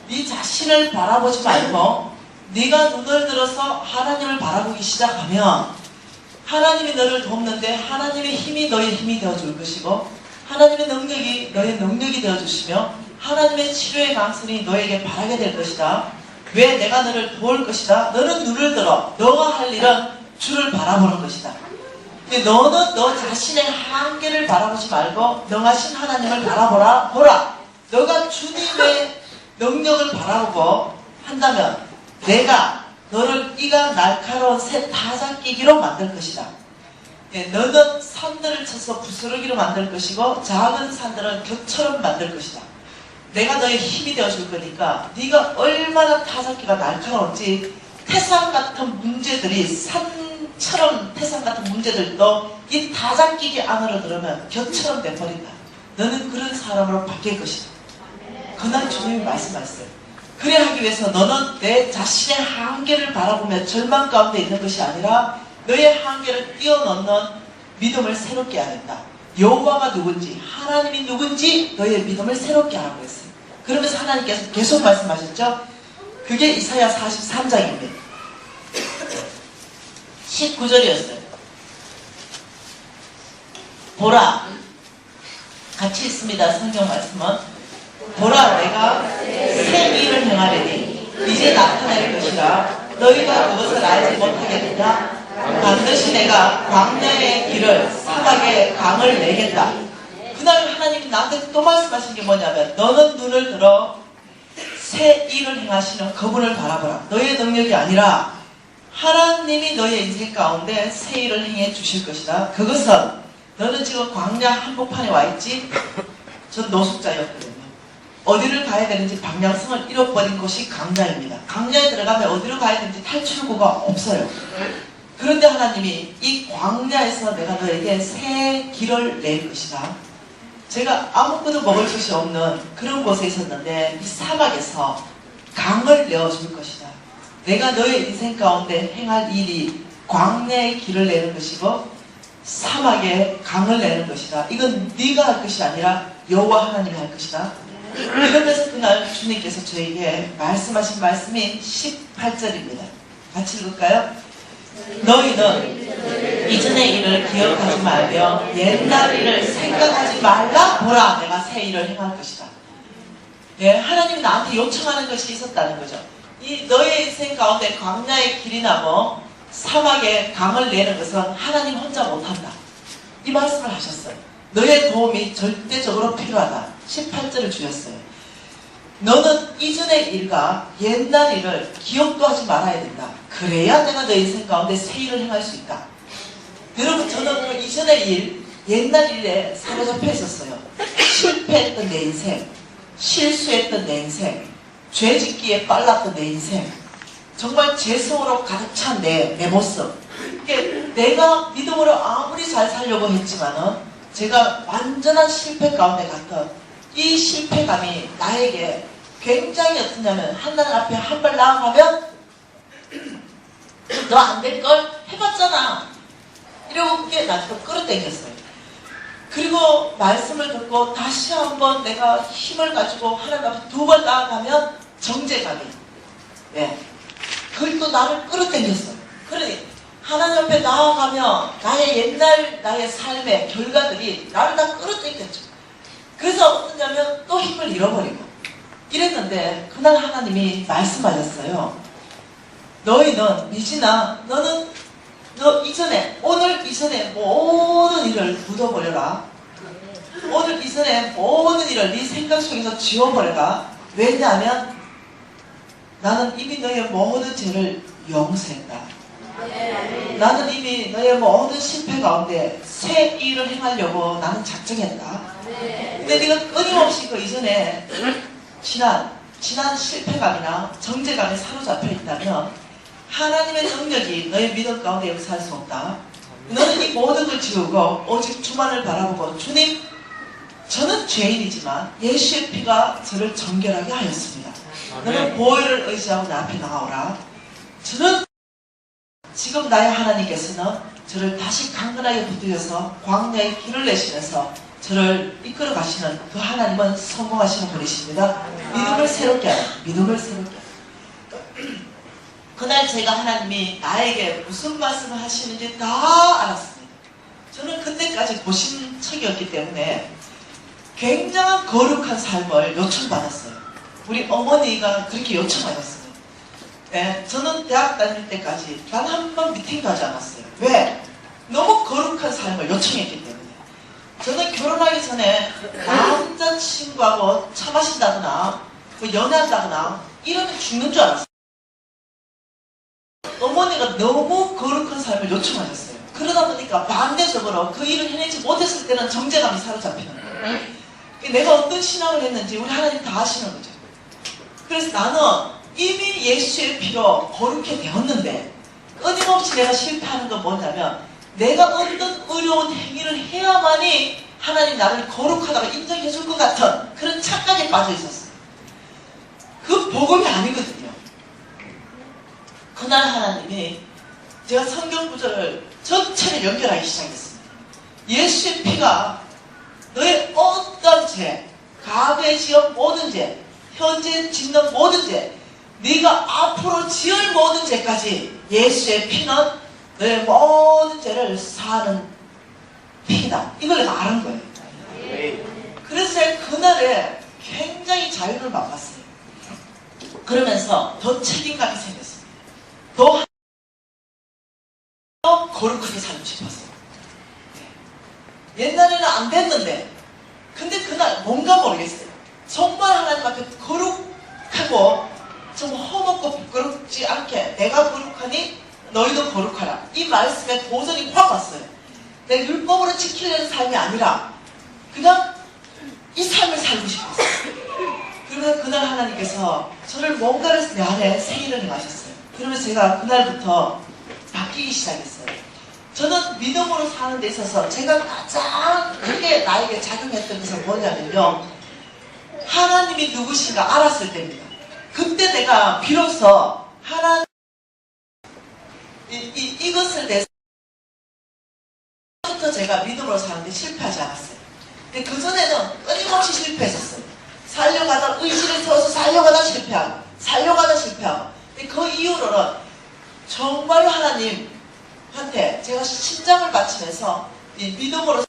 [SPEAKER 1] 네 자신을 바라보지 말고 네가 눈을 들어서 하나님을 바라보기 시작하면 하나님이 너를 돕는데 하나님의 힘이 너의 힘이 되어줄 것이고 하나님의 능력이 너의 능력이 되어주시며 하나님의 치료의 강선이 너에게 바라게 될 것이다. 왜? 내가 너를 도울 것이다. 너는 눈을 들어 너가 할 일은 주를 바라보는 것이다. 근데 너는 너 자신의 한계를 바라보지 말고 능하신 하나님을 바라보라. 보라. 너가 주님의 능력을 바라보고 한다면 내가 너를 이가 날카로운 새 타작기기로 만들 것이다. 너는 산들을 쳐서 부스러기로 만들 것이고 작은 산들은 겹처럼 만들 것이다. 내가 너의 힘이 되어줄 거니까 네가 얼마나 타작기가 날카로운지 태산 같은 문제들이 산처럼 태산 같은 문제들도 이 타작기기 안으로 들어오면 겹처럼 돼버린다. 너는 그런 사람으로 바뀔 것이다. 그날 주님이 말씀하셨어요. 그래 하기 위해서 너는 내 자신의 한계를 바라보며 절망 가운데 있는 것이 아니라 너의 한계를 뛰어넘는 믿음을 새롭게 하겠다. 여호와가 누군지 하나님이 누군지 너의 믿음을 새롭게 하라고 했어요. 그러면서 하나님께서 계속 말씀하셨죠. 그게 이사야 43장입니다. 19절이었어요. 보라, 같이 있습니다. 성경 말씀은 보라, 내가 새 일을 행하리니 이제 나타날 것이라. 너희가 그것을 알지 못하겠느냐. 반드시 내가 광야의 길을 사막의 강을 내겠다. 그날 하나님이 나한테 또 말씀하신 게 뭐냐면 너는 눈을 들어 새 일을 행하시는 그분을 바라보라. 너의 능력이 아니라 하나님이 너의 인생 가운데 새 일을 행해 주실 것이다. 그것은 너는 지금 광야 한복판에 와 있지. 전 노숙자였거든요. 어디를 가야 되는지 방향성을 잃어버린 곳이 광야입니다. 광야에 들어가면 어디로 가야 되는지 탈출구가 없어요. 그런데 하나님이 이 광야에서 내가 너에게 새 길을 낼 것이다. 제가 아무것도 먹을 것이 없는 그런 곳에 있었는데 이 사막에서 강을 내어줄 것이다. 내가 너의 인생 가운데 행할 일이 광야의 길을 내는 것이고 사막에 강을 내는 것이다. 이건 네가 할 것이 아니라 여호와 하나님이 할 것이다. 그러면서 그날 주님께서 저에게 말씀하신 말씀이 18절입니다. 같이 읽을까요? 너희는 이전의 일을 기억하지 말며 옛날 일을 생각하지 말라. 보라, 내가 새 일을 행할 것이다. 예, 하나님이 나한테 요청하는 것이 있었다는 거죠. 이 너의 인생 가운데 광야의 길이나 사막에 강을 내는 것은 하나님 혼자 못한다. 이 말씀을 하셨어요. 너의 도움이 절대적으로 필요하다. 18절을 주셨어요. 너는 이전의 일과 옛날 일을 기억도 하지 말아야 된다. 그래야 내가 너의 인생 가운데 새 일을 행할 수 있다. 여러분, 저는 그 이전의 일, 옛날 일에 사로잡혀 있었어요. 실패했던 내 인생, 실수했던 내 인생, 죄짓기에 빨랐던 내 인생, 정말 죄성으로 가득 찬 내 모습. 내가 믿음으로 아무리 잘 살려고 했지만은 제가 완전한 실패 가운데 갔던 이 실패감이 나에게 굉장히 어떠냐면, 하나님 앞에 한 발 나아가면 너 안 될 걸 해봤잖아 이러고 나도 끌어당겼어요. 그리고 말씀을 듣고 다시 한번 내가 힘을 가지고 하나님 앞에 두 번 나아가면 정죄감이, 그걸 또 나를 끌어당겼어요. 그러니 하나님 앞에 나아가면 나의 옛날 나의 삶의 결과들이 나를 다 끌어당겼죠. 그래서 어떠냐면 또 힘을 잃어버리고 이랬는데, 그날 하나님이 말씀하셨어요. 너희는 미진아, 너 오늘 이전에 모든 일을 묻어버려라. 오늘 이전에 모든 일을 네 생각 속에서 지워버려라. 왜냐하면 나는 이미 너의 모든 죄를 용서했다. 나는 이미 너의 모든 실패 가운데 새 일을 행하려고 나는 작정했다. 근데 네가 끊임없이 그 이전에 지난 실패감이나 정죄감에 사로잡혀 있다면 하나님의 능력이 너의 믿음 가운데 역사할 수 없다. 너는 이 모든 걸 지우고 오직 주만을 바라보고, 주님, 저는 죄인이지만 예수의 피가 저를 정결하게 하였습니다. 너는 보혈을 의지하고 내 앞에 나가오라. 저는 지금 나의 하나님께서는 저를 다시 강건하게 붙들여서 광야의 길을 내시면서 저를 이끌어 가시는 그 하나님은 성공하시는 분이십니다. 믿음을 새롭게 하라. 믿음을 새롭게 하라. 그날 제가 하나님이 나에게 무슨 말씀을 하시는지 다 알았습니다. 저는 그때까지 고심척이었기 때문에 굉장한 거룩한 삶을 요청받았어요. 우리 어머니가 그렇게 요청하셨어요. 저는 대학 다닐 때까지 단 한 번 미팅도 하지 않았어요. 왜? 너무 거룩한 삶을 요청했기 때문에. 저는 결혼하기 전에 남자친구하고 차 마신다거나 연애한다거나 이러면 죽는 줄 알았어요. 어머니가 너무 거룩한 삶을 요청하셨어요. 그러다 보니까 반대적으로 그 일을 해내지 못했을 때는 정죄감이 사로잡히는 거예요. 내가 어떤 신앙을 했는지 우리 하나님 다 아시는 거죠. 그래서 나는 이미 예수의 피로 거룩해 되었는데 끊임없이 내가 실패하는 건 뭐냐면, 내가 어떤 어려운 행위를 해야만이 하나님 나를 거룩하다고 인정해 줄 것 같은 그런 착각에 빠져 있었어요. 그 복음이 아니거든요. 그날 하나님이 제가 성경 구절을 전체를 연결하기 시작했습니다. 예수의 피가 너의 어떤 죄, 과거에 지은 모든 죄, 현재 짓는 모든 죄, 네가 앞으로 지을 모든 죄까지 예수의 피는 너의 모든 죄를 사하는 피다. 이걸 내가 아는 거예요. 그래서 제가 그날에 굉장히 자유를 맛봤어요. 그러면서 더 책임감이 생겼어요. 더 거룩하게 살고 싶었어요. 옛날에는 안 됐는데, 근데 그날 뭔가 모르겠어요. 정말 하나님 앞에 거룩하고 좀 허먹고 부끄럽지 않게, 내가 거룩하니 너희도 거룩하라. 이 말씀에 도전이 확 왔어요. 내 율법으로 지키려는 삶이 아니라 그냥 이 삶을 살고 싶었어요. 그러면서 그날 하나님께서 저를 뭔가를 내 안에 새 일을 행하셨어요. 그러면서 제가 그날부터 바뀌기 시작했어요. 저는 믿음으로 사는 데 있어서 제가 가장 크게 나에게 작용했던 것은 뭐냐면요, 하나님이 누구신가 알았을 때입니다. 그때 내가 비로소 하나님 이것을 내서 부터 제가 믿음으로 사는데 실패하지 않았어요. 근데 그전에는 끊임없이 실패했었어요. 살려고 하다 의지를 세워서 살려고 하다 실패하고, 살려고 하다 실패하고. 근데 그 이후로는 정말로 하나님 한테 제가 심장을 바치면서 이 믿음으로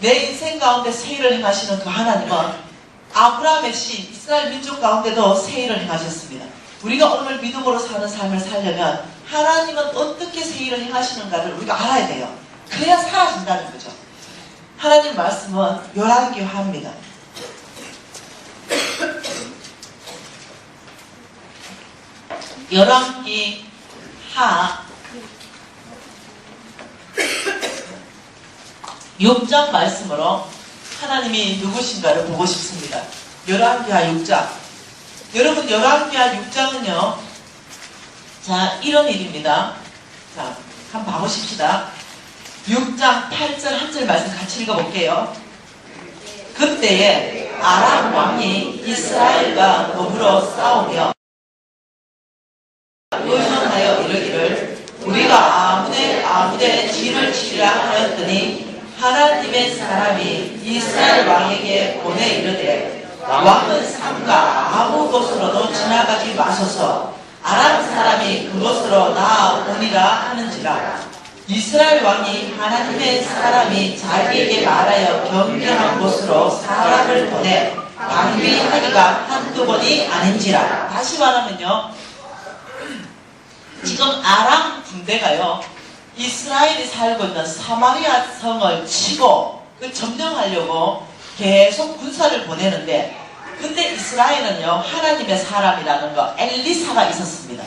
[SPEAKER 1] 내 인생 가운데 세일을 행하시는 그 하나님은 아브라함의 씨 이스라엘 민족 가운데도 세일을 행하셨습니다. 우리가 오늘 믿음으로 사는 삶을 살려면 하나님은 어떻게 세일을 행하시는가를 우리가 알아야 돼요. 그래야 살아진다는 거죠. 하나님 말씀은 열왕기하입니다. 열왕기하 6장 말씀으로 하나님이 누구신가를 보고 싶습니다. 열왕기하 6장. 여러분 열왕기하 6장은요. 자 이런 일입니다. 자 한번 봐보십시다. 6장 8절 한 절 말씀 같이 읽어볼게요. 그때에 아람 왕이 이스라엘과 더불어 싸우며 의논하여 이르기를 우리가 아무데 진을 치리라 하였더니 하나님의 사람이 이스라엘 왕에게 보내 이르되 왕은 삼가 아무 곳으로도 지나가지 마소서 아람 사람이 그곳으로 나아오니라 하는지라. 이스라엘 왕이 하나님의 사람이 자기에게 말하여 경계한 곳으로 사람을 보내 방비하기가 한두 번이 아닌지라. 다시 말하면요, 지금 아람 군대가요 이스라엘이 살고 있는 사마리아 성을 치고 그 점령하려고 계속 군사를 보내는데, 근데 이스라엘은요 하나님의 사람이라는 거 엘리사가 있었습니다.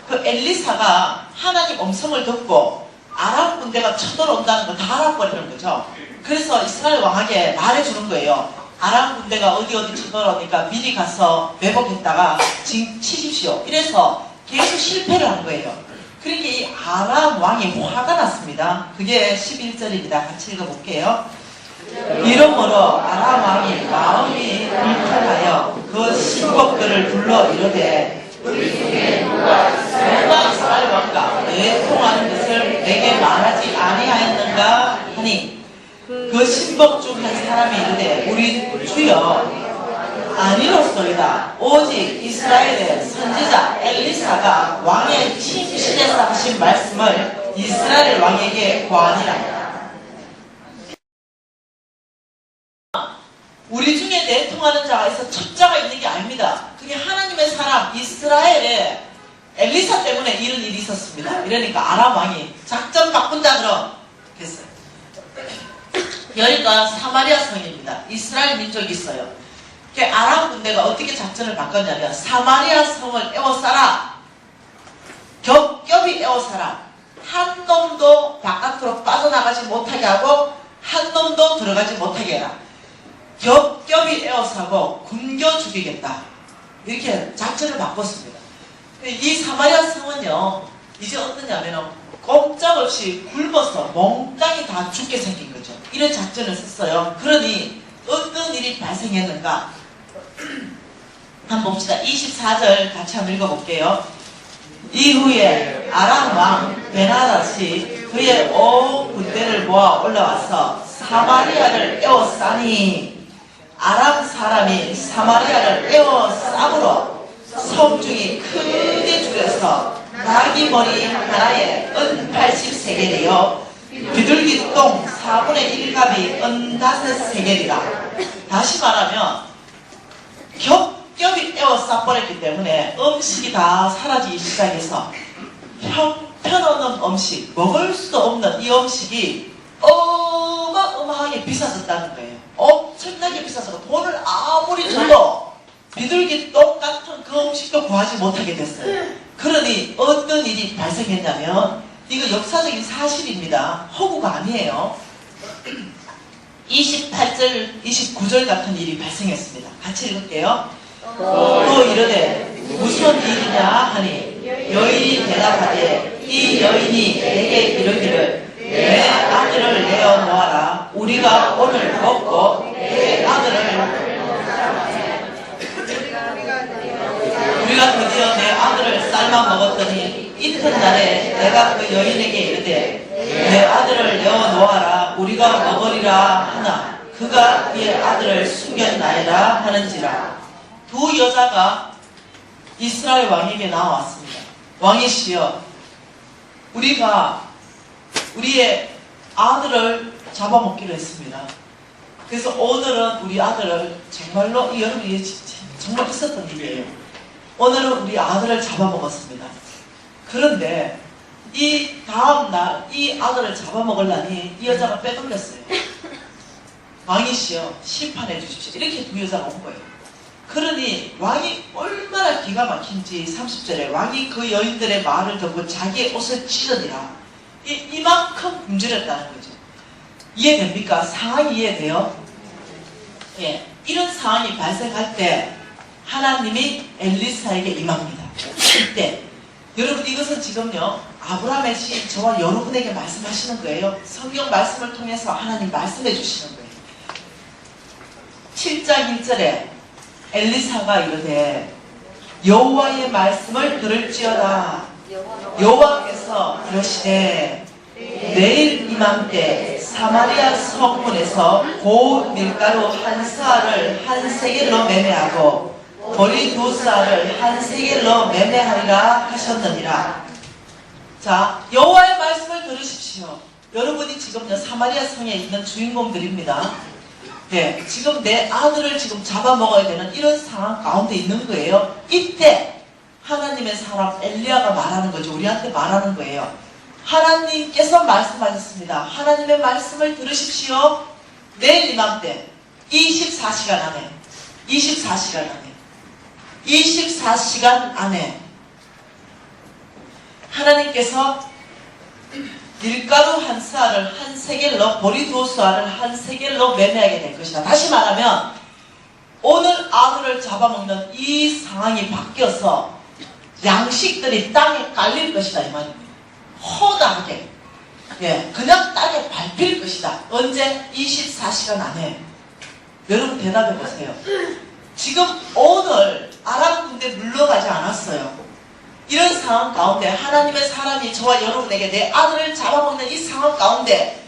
[SPEAKER 1] 그 엘리사가 하나님 음성을 듣고 아람 군대가 쳐들어온다는 거 다 알아버리는 거죠. 그래서 이스라엘 왕에게 말해주는 거예요. 아람 군대가 어디 쳐들어오니까 미리 가서 매복했다가 치십시오. 이래서 계속 실패를 한 거예요. 그러니까 이 아람 왕이 화가 났습니다. 그게 11절입니다. 같이 읽어볼게요. 이러므로 아람 왕이 마음이 불편하여 그 신복들을 불러 이르되 우리 중에 누가 이스라엘 왕과 내 통하는 것을 내게 말하지 아니하였는가 하니 그 신복 중 한 사람이 이르되 우리 주여 아니로소이다. 오직 이스라엘의 선지자 엘리사가 왕의 침실에서 하신 말씀을 이스라엘 왕에게 고하니라. 우리 중에 내통하는 자가 있어 첩자가 있는 게 아닙니다. 그게 하나님의 사람 이스라엘에 엘리사 때문에 이런 일이 있었습니다. 이러니까 아람 왕이 작전 바꾼다 그럼 했어요. 여기가 사마리아 성입니다. 이스라엘 민족이 있어요. 아람 군대가 어떻게 작전을 바꿨냐면 사마리아 성을 에워싸라. 겹겹이 에워싸라. 한 놈도 바깥으로 빠져나가지 못하게 하고 한 놈도 들어가지 못하게 해라. 겹겹이 에워싸고 굶겨 죽이겠다. 이렇게 작전을 바꿨습니다. 이 사마리아 성은요 이제 어떠냐면 꼼짝없이 굶어서 몽땅이 다 죽게 생긴 거죠. 이런 작전을 썼어요. 그러니 어떤 일이 발생했는가 한번 봅시다. 24절 같이 한번 읽어볼게요. 이후에 아람 왕 베나닷이 그의 온 군대를 모아 올라와서 사마리아를 에워싸니 아람 사람이 사마리아를 에워싸므로 성중이 크게 줄여서 나귀 머리 하나에 은 80세겔이요 비둘기 똥 4분의 1갑이 은 5세겔이라. 다시 말하면 겹겹이 에워싸버렸기 때문에 음식이 다 사라지기 시작해서 형편없는 음식, 먹을 수도 없는 이 음식이 어마어마하게 비싸졌다는 거예요. 엄청나게 비싸서 돈을 아무리 줘도 비둘기 똥 같은 그 음식도 구하지 못하게 됐어요. 그러니 어떤 일이 발생했냐면 이거 역사적인 사실입니다. 허구가 아니에요. 28절, 29절 같은 일이 발생했습니다. 같이 읽을게요. 또 이르되 무슨 일이냐 하니 여인이 대답하되 이 여인이 내게 이르기를 내 아들을 내어 놓아라. 우리가 오늘 먹고 내 아들을 우리가 드디어 내 아들을 삶아 먹었더니 이튿날에 내가 그 여인에게 이르되 내 아들을 내어 놓아라. 우리가 먹으리라 하나 그가 그의 아들을 숨겼나이다 하는지라. 두 여자가 이스라엘 왕에게 나왔습니다. 왕이시여, 우리가 우리의 아들을 잡아먹기로 했습니다. 그래서 오늘은 우리 아들을 정말로 이 여러분이 정말 있었던 일이에요. 오늘은 우리 아들을 잡아먹었습니다. 그런데 이 다음날 이 아들을 잡아먹으려니 이 여자가 빼돌렸어요. 왕이시여 심판해 주십시오. 이렇게 두 여자가 온 거예요. 그러니 왕이 얼마나 기가 막힌지 30절에 왕이 그 여인들의 말을 듣고 자기의 옷을 찢으니라. 이만큼 굶주렸다는 거죠. 이해됩니까? 상황이 이해돼요? 예, 이런 상황이 발생할 때 하나님이 엘리사에게 임합니다. 이때 여러분 이것은 지금요 아브라함의 시인 저와 여러분에게 말씀하시는 거예요. 성경 말씀을 통해서 하나님 말씀해 주시는 거예요. 7장 1절에 엘리사가 이르되 여호와의 말씀을 들을지어다. 여호와께서 이러시되 내일 이맘때 사마리아 성문에서 고운 밀가루 한 스아를 한 세겔로 매매하고 보리 두 스아를 한 세겔로 매매하리라 하셨느니라. 자, 여호와의 말씀을 들으십시오. 여러분이 지금요 사마리아 성에 있는 주인공들입니다. 네, 지금 내 아들을 지금 잡아먹어야 되는 이런 상황 가운데 있는 거예요. 이때 하나님의 사람 엘리야가 말하는 거죠. 우리한테 말하는 거예요. 하나님께서 말씀하셨습니다. 하나님의 말씀을 들으십시오. 내일 이맘때 24시간 안에 하나님께서 밀가루 한 스아를 한 세겔로 보리 두 스아를 한 세겔로 매매하게 될 것이다. 다시 말하면 오늘 아들을 잡아먹는 이 상황이 바뀌어서 양식들이 땅에 깔릴 것이다 이 말입니다. 허다하게 그냥 땅에 밟힐 것이다. 언제? 24시간 안에. 여러분 대답해 보세요. 지금 오늘 아람 군대 물러가지 않았어요. 이런 상황 가운데 하나님의 사람이 저와 여러분에게 내 아들을 잡아먹는 이 상황 가운데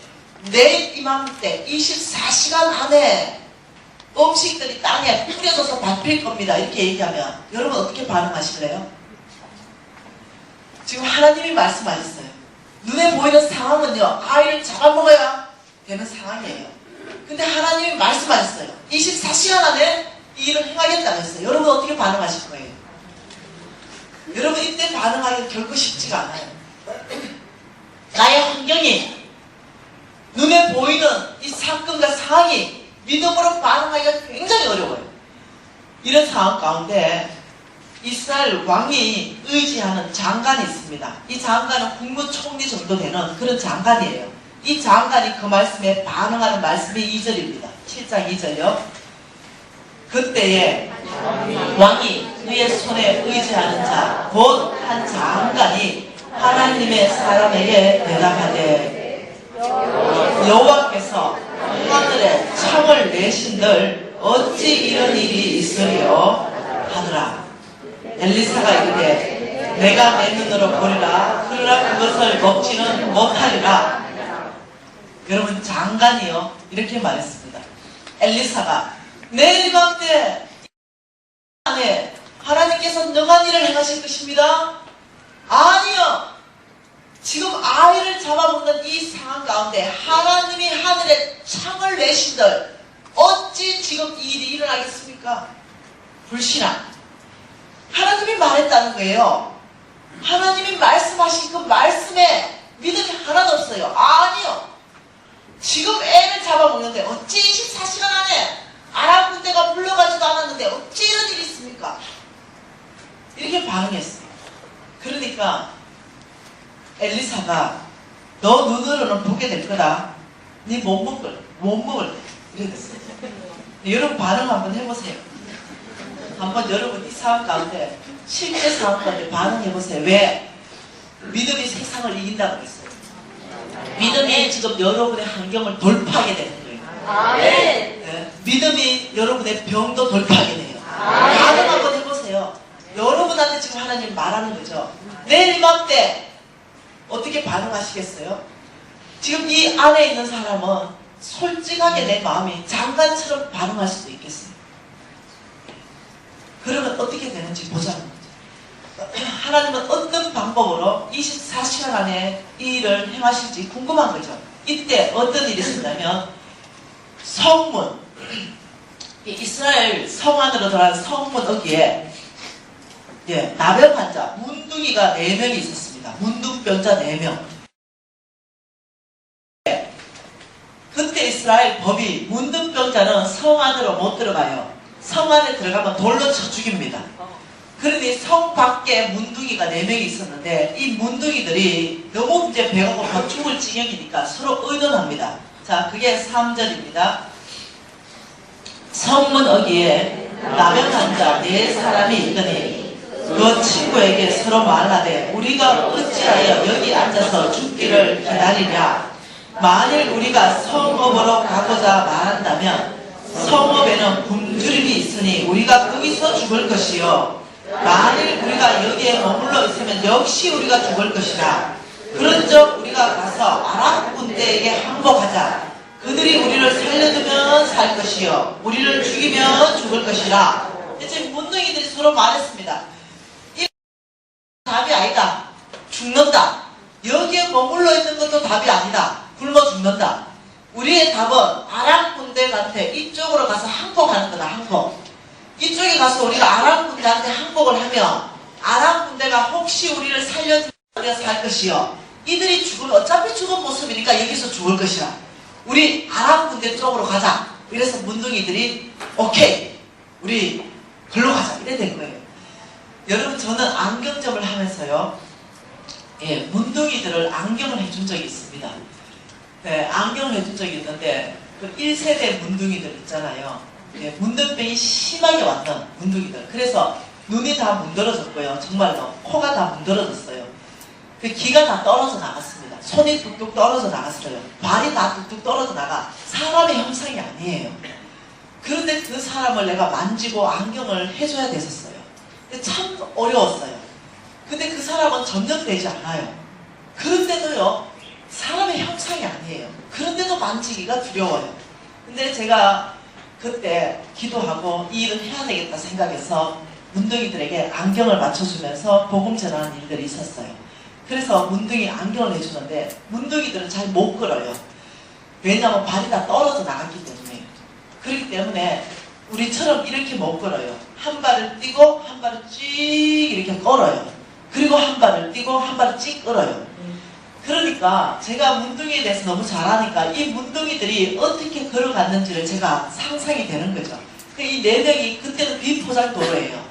[SPEAKER 1] 내일 이맘때 24시간 안에 음식들이 땅에 뿌려져서 밟힐 겁니다. 이렇게 얘기하면 여러분 어떻게 반응하실래요? 지금 하나님이 말씀하셨어요. 눈에 보이는 상황은요 아이를 잡아먹어야 되는 상황이에요. 근데 하나님이 말씀하셨어요. 24시간 안에 이 일을 행하겠다고 했어요. 여러분 어떻게 반응하실 거예요? 여러분 이때 반응하기 결코 쉽지가 않아요. 나의 환경이 눈에 보이는 이 사건과 상황이 믿음으로 반응하기가 굉장히 어려워요. 이런 상황 가운데 이스라엘 왕이 의지하는 장관이 있습니다. 이 장관은 국무총리 정도 되는 그런 장관이에요. 이 장관이 그 말씀에 반응하는 말씀이 2절입니다. 7장 2절요. 그때에 왕이 그의 손에 의지하는 자 곧 한 장관이 하나님의 사람에게 대답하되 여호와께서 하늘에 창을 내신들 어찌 이런 일이 있으리요 하더라. 엘리사가 이르되 내가 내 눈으로 보리라. 그러나 그것을 먹지는 못하리라. 여러분 장관이요 이렇게 말했습니다. 엘리사가 내일 이맘때 안에 하나님께서 능한 일을 행하실 것입니다. 아니요. 지금 아이를 잡아먹는 이 상황 가운데 하나님이 하늘에 창을 내신들 어찌 지금 이 일이 일어나겠습니까? 불신앙. 하나님이 말했다는 거예요. 하나님이 말씀하신 그 말씀에 믿음이 하나도 없어요. 아니요. 지금 애를 잡아먹는데 어찌 24시간 안에 아람 군대가 물러가지도 않았는데 어찌 이런 일이 있습니까? 이렇게 반응했어요. 그러니까 엘리사가 너 눈으로는 보게 될 거다. 네 못 먹을 때 이랬어요. 여러분 반응 한번 해보세요. 한번 여러분 이 상황 가운데 실제 상황 가운데 반응해보세요. 왜? 믿음이 세상을 이긴다고 했어요. 믿음이 지금 여러분의 환경을 돌파하게 되는 거예요. 네. 믿음이 여러분의 병도 돌파하게 돼요. 반응 한번 해보세요. 여러분한테 지금 하나님 말하는 거죠. 내일 이맘때 어떻게 반응하시겠어요? 지금 이 안에 있는 사람은 솔직하게 내 마음이 장관처럼 반응할 수도 있겠어요. 그러면 어떻게 되는지 보자는 거죠. 하나님은 어떤 방법 방법으로 24시간 안에 이 일을 행하실지 궁금한 거죠. 이때 어떤 일이 있었냐면 성문, 이스라엘 성 안으로 들어간 성문 어기에 나병 환자, 문둥이가 4명이 있었습니다. 문둥병자 4명. 그때 이스라엘 법이 문둥병자는 성 안으로 못 들어가요. 성 안에 들어가면 돌로 쳐 죽입니다. 그러니 성 밖에 문둥이가 4명이 있었는데 이 문둥이들이 너무 이제 배가 고파 죽을 지경이니까 서로 의논합니다. 자, 그게 3절입니다. 성문 어기에 나병 환자 4사람이 있더니 그 친구에게 서로 말하되 우리가 어찌하여 여기 앉아서 죽기를 기다리냐. 만일 우리가 성읍으로 가고자 말한다면 성읍에는 굶주림이 있으니 우리가 거기서 죽을 것이요 만일 우리가 여기에 머물러 있으면 역시 우리가 죽을 것이라. 그런즉 우리가 가서 아람 군대에게 항복하자. 그들이 우리를 살려두면 살 것이요 우리를 죽이면 죽을 것이라. 이제 문둥이들이 서로 말했습니다. 이 답이 아니다. 죽는다. 여기에 머물러 있는 것도 답이 아니다. 굶어 죽는다. 우리의 답은 아람 군대한테 이쪽으로 가서 항복하는 거다. 항복. 이쪽에 가서 우리가 아람 군대한테 항복을 하면 아람 군대가 혹시 우리를 살려주면 우리가 살 것이요 이들이 죽으면 어차피 죽은 모습이니까 여기서 죽을 것이라. 우리 아람 군대 쪽으로 가자. 이래서 문둥이들이 오케이 우리 글로 가자 이래 된 거예요. 여러분 저는 안경점을 하면서요 문둥이들을 안경을 해준 적이 있습니다. 안경을 해준 적이 있는데 그 1세대 문둥이들 있잖아요. 문둥병이 심하게 왔던 문둥이들. 그래서 눈이 다 문드러졌고요. 정말로 코가 다 문드러졌어요. 그 기가 다 떨어져 나갔습니다. 손이 뚝뚝 떨어져 나갔어요. 발이 다 뚝뚝 떨어져 나가. 사람의 형상이 아니에요. 그런데 그 사람을 내가 만지고 안경을 해줘야 됐었어요. 근데 참 어려웠어요. 근데 그 사람은 전염되지 않아요. 그런데도요 사람의 형상이 아니에요. 그런데도 만지기가 두려워요. 근데 제가 그때 기도하고 이 일을 해야 되겠다 생각해서 문둥이들에게 안경을 맞춰주면서 복음 전하는 일들이 있었어요. 그래서 문둥이 안경을 해주는데 문둥이들은 잘 못 걸어요. 왜냐하면 발이 다 떨어져 나갔기 때문에. 그렇기 때문에 우리처럼 이렇게 못 걸어요. 한 발을 띄고 한 발을 쭉 이렇게 걸어요. 그리고 한 발을 띄고 한 발을 쭉 걸어요. 그러니까 제가 문둥이에 대해서 너무 잘 아니까 이 문둥이들이 어떻게 걸어갔는지를 제가 상상이 되는 거죠. 이 4명이 그때는 비포장 도로예요.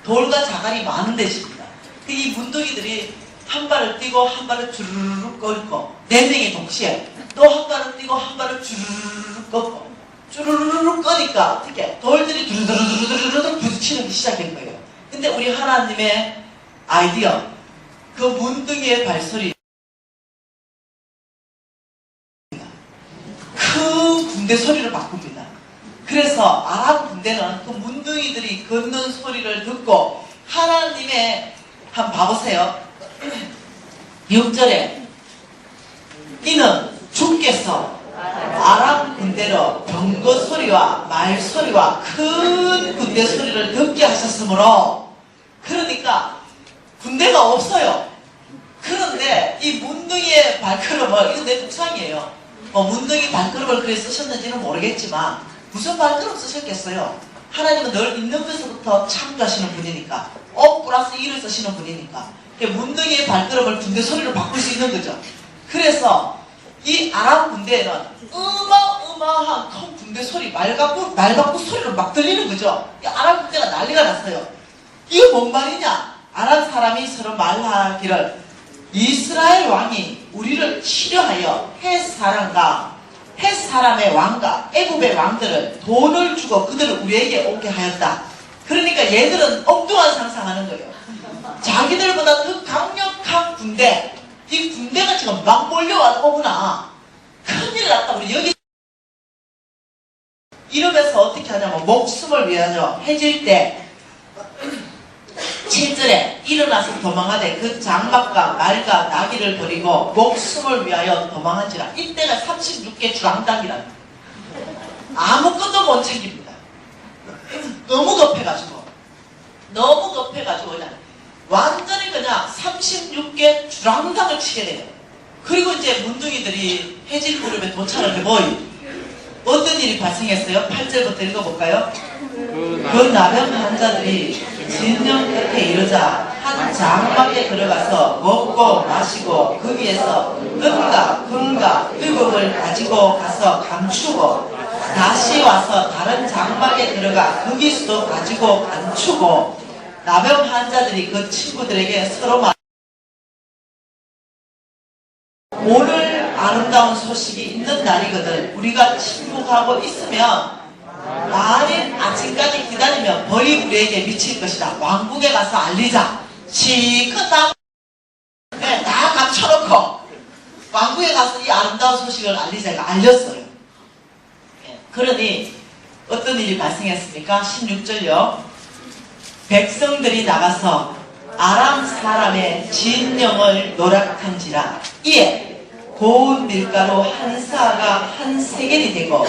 [SPEAKER 1] 돌과 자갈이 많은 데입니다. 이 문둥이들이 한 발을 뛰고 한 발을 주르륵 걷고 4명이 동시에 또 한 발을 뛰고 한 발을 주르륵 걷고 주르륵 거니까 어떻게 돌들이 두루두루두루두루 부딪히기 시작한 거예요. 근데 우리 하나님의 아이디어 그 문둥이의 발소리 큰 군대 소리를 바꿉니다. 그래서 아람 군대는 그 문둥이들이 걷는 소리를 듣고 하나님의 한번 봐보세요. 6절에 이는 주께서 아람 군대로 병거 소리와 말 소리와 큰 군대 소리를 듣게 하셨으므로 그러니까 군대가 없어요. 그런데 이 문둥이의 발걸음을 이거 내 묵상이에요. 문둥이 발걸음을 그래 쓰셨는지는 모르겠지만 무슨 발걸음 쓰셨겠어요? 하나님은 늘 있는 것부터 창조하시는 분이니까 플러스 1을 쓰시는 분이니까 문둥이의 발걸음을 군대 소리로 바꿀 수 있는 거죠. 그래서 이 아람 군대에는 어마어마한 큰 군대 소리 말바꾸 소리로 막 들리는 거죠. 이 아람 군대가 난리가 났어요. 이거 뭔 말이냐? 아람 사람이 서로 말하기를 이스라엘 왕이 우리를 치려하여 헷 사람의 왕과 애굽의 왕들을 돈을 주고 그들을 우리에게 오게 하였다. 그러니까 얘들은 엉뚱한 상상하는 거예요. 자기들보다 더 강력한 군대, 이 군대가 지금 막 몰려오구나. 큰일 났다. 우리 여기 이러면서 어떻게 하냐면 목숨을 위하여 해질 때 7절에 일어나서 도망하되 그 장막과 말과 나귀를 버리고 목숨을 위하여 도망한지라. 이때가 36개 주황당이라. 아무것도 못 챙깁니다. 너무 급해가지고 그냥 완전히 그냥 하냐? 36개 주랑당을 치게 돼요. 그리고 이제 문둥이들이 해질 무렵에 도착을 해고 어떤 일이 발생했어요? 8절부터 읽어볼까요? 그 나병 환자들이 진영 끝에 이르자 한 장막에 들어가서 먹고 마시고 그 위에서 은과 금과 의복을 가지고 가서 감추고 다시 와서 다른 장막에 들어가 거기서도 가지고 감추고 나병 환자들이 그 친구들에게 서로 말 오늘 아름다운 소식이 있는 날이거든. 우리가 침묵하고 있으면 만일 아침까지 기다리면 벌이 우리에게 미칠 것이다. 왕국에 가서 알리자. 시큰 다 감춰놓고 왕국에 가서 이 아름다운 소식을 알리자가 알렸어요. 그러니 어떤 일이 발생했습니까? 16절요. 백성들이 나가서 아람 사람의 진영을 노략한지라 이에 고운 밀가루 한 사가 한 세겔이 되고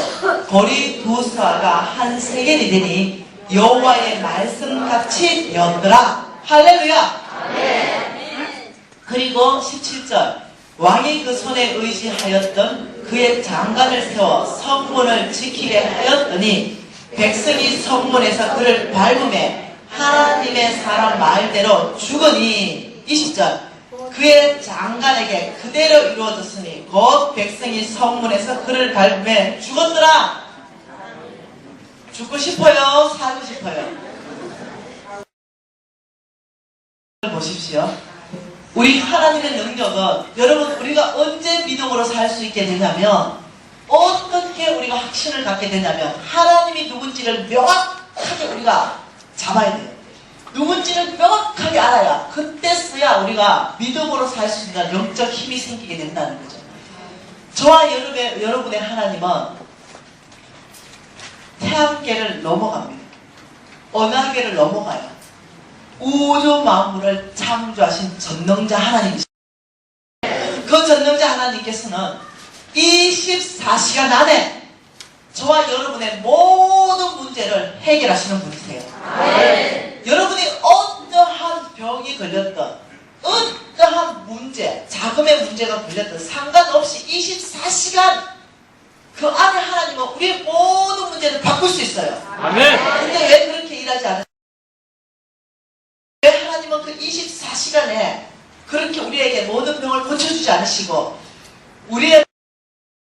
[SPEAKER 1] 보리 두 사가 한 세겔이 되니 여호와의 말씀같이 되었더라. 할렐루야. 그리고 17절 왕이 그 손에 의지하였던 그의 장관을 세워 성문을 지키게 하였더니 백성이 성문에서 그를 밟음에 하나님의 사람 말대로 죽으니 20절 그의 장관에게 그대로 이루어졌으니 곧 백성이 성문에서 그를 밟음에 죽었더라. 죽고 싶어요? 살고 싶어요? 보십시오. 우리 하나님의 능력은 여러분 우리가 언제 믿음으로 살 수 있게 되냐면 어떻게 우리가 확신을 갖게 되냐면 하나님이 누군지를 명확하게 우리가 잡아야 돼요. 누군지를 명확하게 알아야 그때서야 우리가 믿음으로 살 수 있는 영적 힘이 생기게 된다는 거죠. 저와 여러분의 하나님은 태양계를 넘어갑니다. 언하계를 넘어가요. 우주 만물을 창조하신 전능자 하나님이십니다. 그 전능자 하나님께서는 24시간 안에 저와 여러분의 모든 문제를 해결하시는 분이세요. 여러분이 어떠한 병이 걸렸던 어떠한 문제, 자금의 문제가 걸렸던 상관없이 24시간 그 안에 하나님은 우리의 모든 문제를 바꿀 수 있어요. 아멘. 근데 왜 그렇게 일하지 않으세요? 왜 하나님은 그 24시간에 그렇게 우리에게 모든 병을 고쳐주지 않으시고 우리의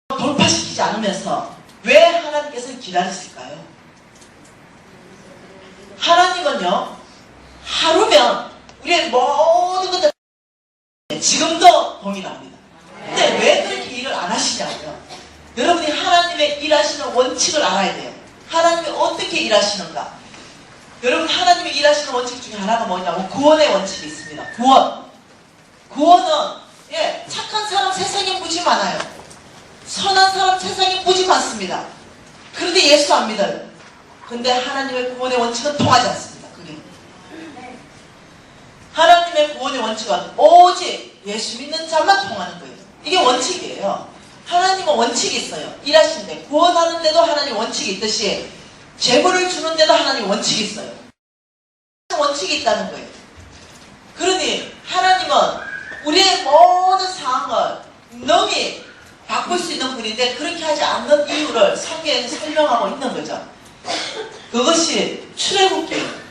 [SPEAKER 1] 돌파시키지 않으면서 왜 하나님께서 기다리실까요? 하나님은요 하루면 우리의 모든 것들 지금도 동일합니다. 근데 왜 그렇게 일을 안 하시냐고요? 여러분이 하나님의 일하시는 원칙을 알아야 돼요. 하나님이 어떻게 일하시는가? 여러분 하나님이 일하시는 원칙 중에 하나가 뭐냐면 구원의 원칙이 있습니다. 구원은 착한 사람 세상에 무지 많아요. 선한 사람 세상에 무지 많습니다. 그런데 예수 안 믿어요. 근데 하나님의 구원의 원칙은 통하지 않습니다. 그게 하나님의 구원의 원칙은 오직 예수 믿는 자만 통하는 거예요. 이게 원칙이에요. 하나님은 원칙이 있어요. 일하시는데 구원하는데도 하나님 원칙이 있듯이 재물을 주는데도 하나님 원칙이 있어요. 원칙이 있다는 거예요. 그러니 하나님은 우리의 모든 상황을 능히 바꿀 수 있는 분인데 그렇게 하지 않는 이유를 성경에서 설명하고 있는 거죠. 그것이 출애굽기예요.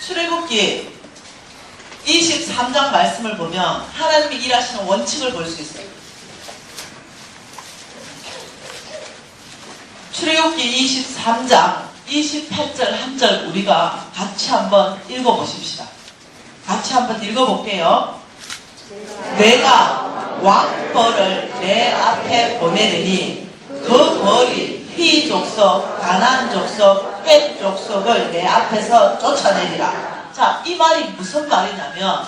[SPEAKER 1] 출애굽기 23장 말씀을 보면 하나님이 일하시는 원칙을 볼 수 있어요. 출애굽기 23장 28절 한 절 우리가 같이 한번 읽어보십시다. 같이 한번 읽어볼게요. 내가 왕벌을 내 앞에 보내리니 그 벌이 히 족속, 가나안 족속, 헷 족속을 내 앞에서 쫓아내리라. 자, 이 말이 무슨 말이냐면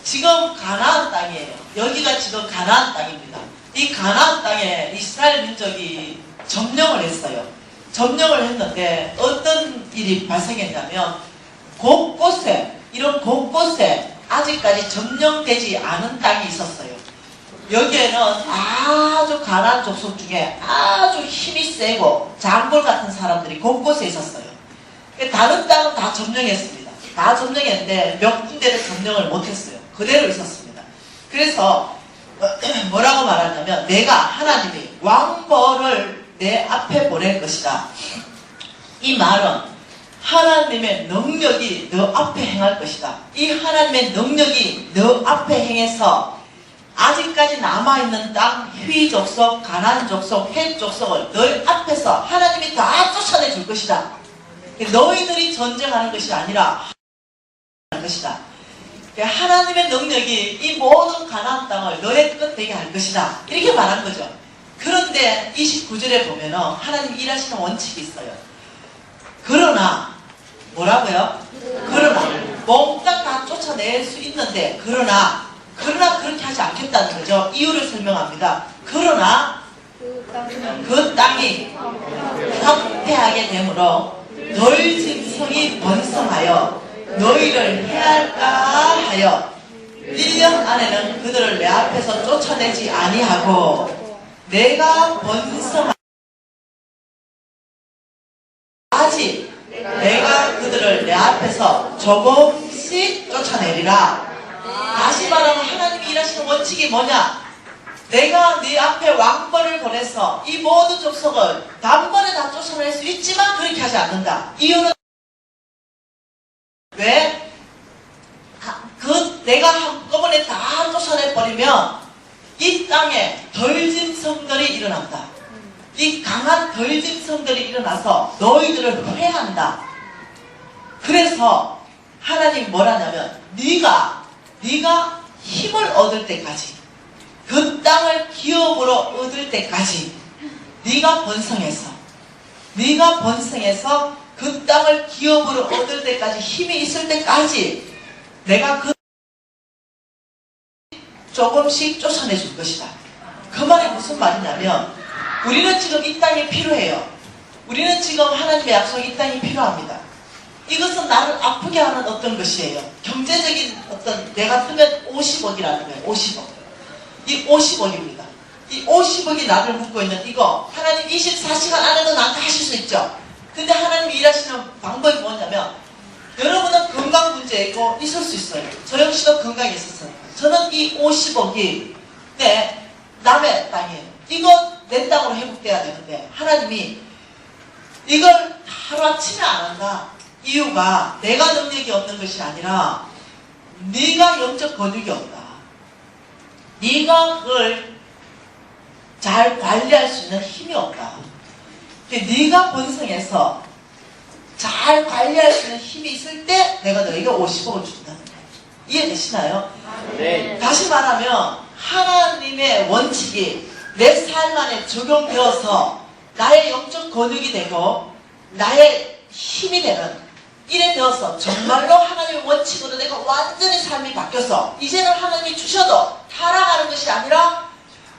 [SPEAKER 1] 지금 가나안 땅이에요. 여기가 지금 가나안 땅입니다. 이 가나안 땅에 이스라엘 민족이 점령을 했어요. 점령을 했는데 어떤 일이 발생했냐면 이런 곳곳에 아직까지 점령되지 않은 땅이 있었어요. 여기에는 아주 가난한 족속 중에 아주 힘이 세고 장골 같은 사람들이 곳곳에 있었어요. 다른 땅은 다 점령했습니다. 다 점령했는데 몇 군데를 점령을 못했어요. 그대로 있었습니다. 그래서 뭐라고 말하냐면 내가 하나님이 왕벌을 내 앞에 보낼 것이다. 이 말은 하나님의 능력이 너 앞에 행할 것이다. 이 하나님의 능력이 너 앞에 행해서 아직까지 남아있는 땅, 휘 족속, 가나안 족속, 헷 족속을 너희 앞에서 하나님이 다 쫓아내 줄 것이다. 너희들이 전쟁하는 것이 아니라 하는 것이다. 하나님의 능력이 이 모든 가나안 땅을 너의 뜻 되게 할 것이다. 이렇게 말한 거죠. 그런데 29절에 보면은 하나님 일하시는 원칙이 있어요. 그러나 뭐라고요? 그러나 몽땅 다 쫓아낼 수 있는데 그러나 그렇게 하지 않겠다는 거죠. 이유를 설명합니다. 그러나 그 땅이 황폐하게 되므로 너희 짐승이 번성하여 너희를 해할까 하여 1년 안에는 그들을 내 앞에서 쫓아내지 아니하고 내가 번성하지 내가 그들을 내 앞에서 조금씩 쫓아내리라. 다시 말하면 하나님이 일하시는 원칙이 뭐냐? 내가 네 앞에 왕벌을 보내서 이 모든 족속을 단번에 다 쫓아낼 수 있지만 그렇게 하지 않는다. 이유는 왜? 내가 한꺼번에 다 쫓아내버리면 이 땅에 덜짐승들이 일어난다. 이 강한 덜짐승들이 일어나서 너희들을 회한다. 그래서 하나님이 뭐라냐면 네가 힘을 얻을 때까지 그 땅을 기업으로 얻을 때까지 네가 번성해서 그 땅을 기업으로 얻을 때까지 힘이 있을 때까지 내가 그 조금씩 쫓아내 줄 것이다. 그 말이 무슨 말이냐면 우리는 지금 이 땅이 필요해요. 우리는 지금 하나님의 약속이 이 땅이 필요합니다. 이것은 나를 아프게 하는 어떤 것이에요. 경제적인 어떤 내 같으면 50억이라는 거예요. 50억. 이 50억입니다. 이 50억이 나를 묶고 있는 이거 하나님 24시간 안에도 나한테 하실 수 있죠. 근데 하나님이 일하시는 방법이 뭐냐면 여러분은 건강 문제 있고 있을 수 있어요. 저 역시도 건강이 있었어요. 저는 이 50억이 남의 땅이에요. 이거 내 땅으로 회복돼야 되는데 하나님이 이걸 하루아침에 안 한다. 이유가 내가 능력이 없는 것이 아니라 네가 영적 거룩이 없다. 네가 그걸 잘 관리할 수 있는 힘이 없다. 네가 번성해서 잘 관리할 수 있는 힘이 있을 때 내가 너에게 50억을 준다는 거예요. 이해되시나요? 네. 다시 말하면 하나님의 원칙이 내 삶 안에 적용되어서 나의 영적 권육이 되고 나의 힘이 되는 이래 되어서 정말로 하나님의 원칙으로 내가 완전히 삶이 바뀌어서 이제는 하나님이 주셔도 타락하는 것이 아니라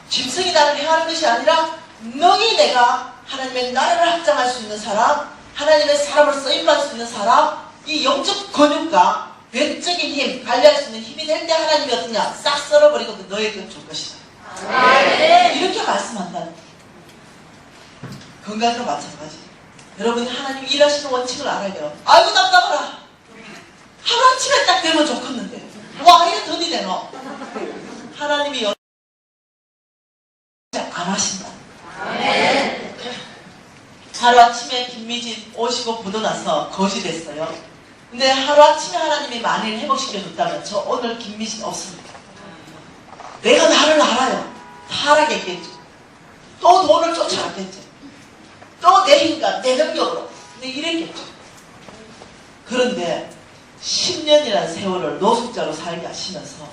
[SPEAKER 1] 짐승이 나를 행하는 것이 아니라 능히 내가 하나님의 나라를 확장할 수 있는 사람, 하나님의 사람을 쓰임받을 수 있는 사람, 이 영적 권육과 외적인 힘, 관리할 수 있는 힘이 될 때 하나님이 어떠냐? 싹 썰어버리고 너에게 줄 것이다. 이렇게 말씀한다는 거예요. 건강도 마찬가지. 여러분이 하나님이 일하시는 원칙을 알아야 돼요. 아이고 답답하라. 하루아침에 딱 되면 좋겠는데 와 이게 더니 되노. 하나님이 안 하신다. 하루아침에 김미진 55 묻어나서 거지 됐어요. 근데 하루아침에 하나님이 만일 회복시켜줬다면 저 오늘 김미진 없습니다. 내가 나를 알아요. 타락했겠죠. 또 돈을 쫓아갔겠죠. 또 내 힘과 내 능력으로. 근데 이랬겠죠. 그런데 10년이라는 세월을 노숙자로 살게 하시면서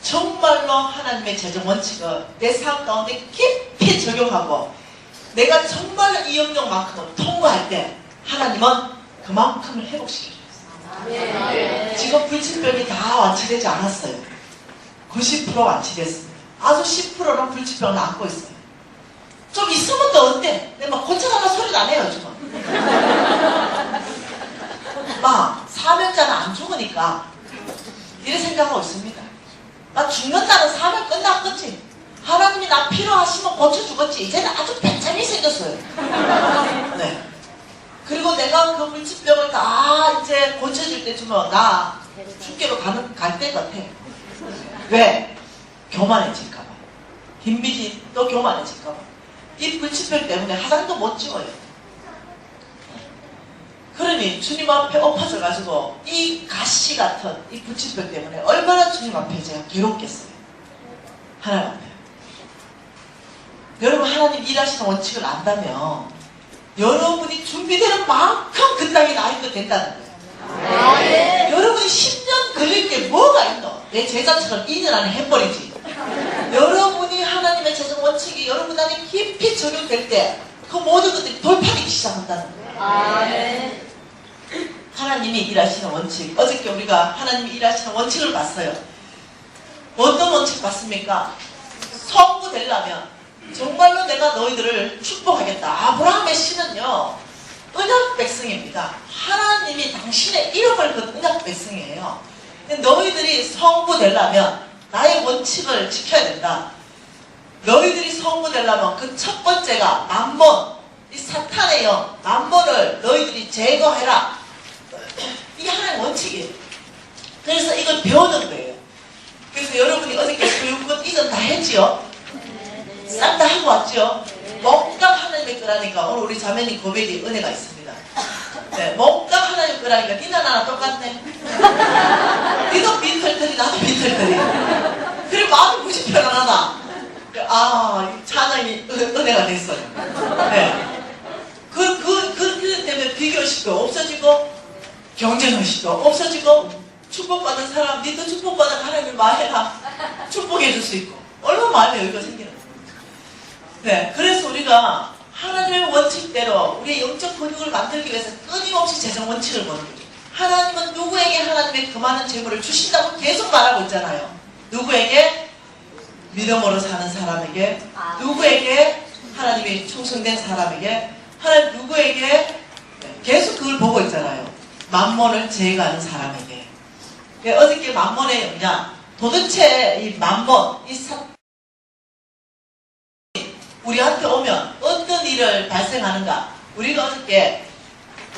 [SPEAKER 1] 정말로 하나님의 재정 원칙을 내 삶 가운데 깊이 적용하고 내가 정말로 이 영역만큼을 통과할 때 하나님은 그만큼을 회복시켜주셨어요. 지금 불치병이 다 완치되지 않았어요. 90% 완치됐습니다. 아주 10%는 불치병을 안고 있어요. 좀 있으면 또 어때? 내가 막 고쳐달라 소리도 안 해요 지금. 막 사명자는 안 죽으니까 이런 생각하고 있습니다. 나 죽는다는 사명 끝났겠지. 하나님이 나 필요하시면 고쳐주겠지. 이제는 아주 배짱이 생겼어요. 네. 그리고 내가 그 불치병을 다 이제 고쳐질 때쯤은 나 축계로 갈 때 같아. 왜? 교만해질까봐. 김비지 또 교만해질까봐. 이 불치병 때문에 화장도 못 찍어요. 그러니 주님 앞에 엎어져가지고 이 가시 같은 이 불치병 때문에 얼마나 주님 앞에 제가 괴롭겠어요. 하나님 앞에. 여러분 하나님 일하시는 원칙을 안다면 여러분이 준비되는 만큼 그 땅에 나 있도 된다는 거예요. 네. 여러분이 10년 걸릴 게 뭐가 있노? 내 제자처럼 2년 안에 해버리지. 여러분이 하나님의 재정 원칙이 여러분 안에 깊이 적용될 때 그 모든 것들이 돌파되기 시작한다는 거예요. 네. 하나님이 일하시는 원칙. 어저께 우리가 하나님이 일하시는 원칙을 봤어요. 어떤 원칙 봤습니까? 성부 되려면 정말로 내가 너희들을 축복하겠다. 아브라함의 씨는요 언약 백성입니다. 하나님이 당신의 이름을 건 언약 백성이에요. 너희들이 성부 되려면 나의 원칙을 지켜야 된다. 너희들이 성부 되려면 그 첫 번째가 만몬, 이 사탄의 영, 만몬을 너희들이 제거해라. 이게 하나의 원칙이에요. 그래서 이걸 배우는 거예요. 그래서 여러분이 어저께 교육은 이전 다 했지요? 싹 다 하고 왔죠? 몽땅 하나님의 거라니까 오늘 우리 자매님 고백이 은혜가 있습니다. 네, 몽땅 하나님의 거라니까 니나 나랑 똑같네. 니도 빈털털이 나도 빈털털이. 그래 마음이 무지 편안하다. 아, 찬양이 은혜가 됐어요. 네. 그렇게 되면 비교의식도 없어지고 경쟁의식도 없어지고 축복받은 사람 니도 축복받은 하나님을 말해라. 축복해 줄 수 있고 얼마나 마음의 여유가 생기는 거예요. 네, 그래서 우리가 하나님의 원칙대로 우리의 영적 근육을 만들기 위해서 끊임없이 재정 원칙을 보는 거죠. 하나님은 누구에게 하나님의 그 많은 재물을 주신다고 계속 말하고 있잖아요. 누구에게? 믿음으로 사는 사람에게, 누구에게? 하나님이 충성된 사람에게, 하나님 누구에게? 계속 그걸 보고 있잖아요. 만몬을 제거하는 사람에게. 어저께 만몬의 영향, 도대체 이 만몬, 우리한테 오면 어떤 일을 발생하는가? 우리가 어저께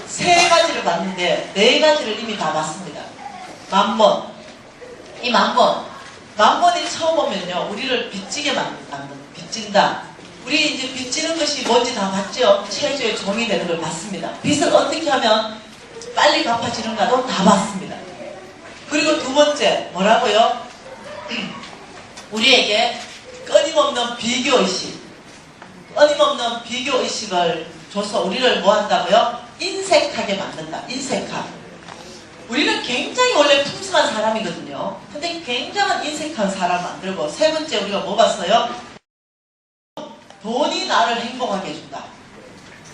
[SPEAKER 1] 3가지를 봤는데 4가지를 이미 다 봤습니다. 만몬. 이 만몬이 처음 오면요 우리를 빚지게 만든다. 빚진다. 우리 이제 빚지는 것이 뭔지 다 봤죠? 체조의 종이 되는 걸 봤습니다. 빚을 어떻게 하면 빨리 갚아지는가도 다 봤습니다. 그리고 두 번째 뭐라고요? 우리에게 끊임없는 비교의식. 끊임없는 비교의식을 줘서 우리를 뭐 한다고요? 인색하게 만든다. 인색함. 우리는 굉장히 원래 풍성한 사람이거든요. 근데 굉장한 인색한 사람 만들고 세 번째 우리가 뭐 봤어요? 돈이 나를 행복하게 해준다.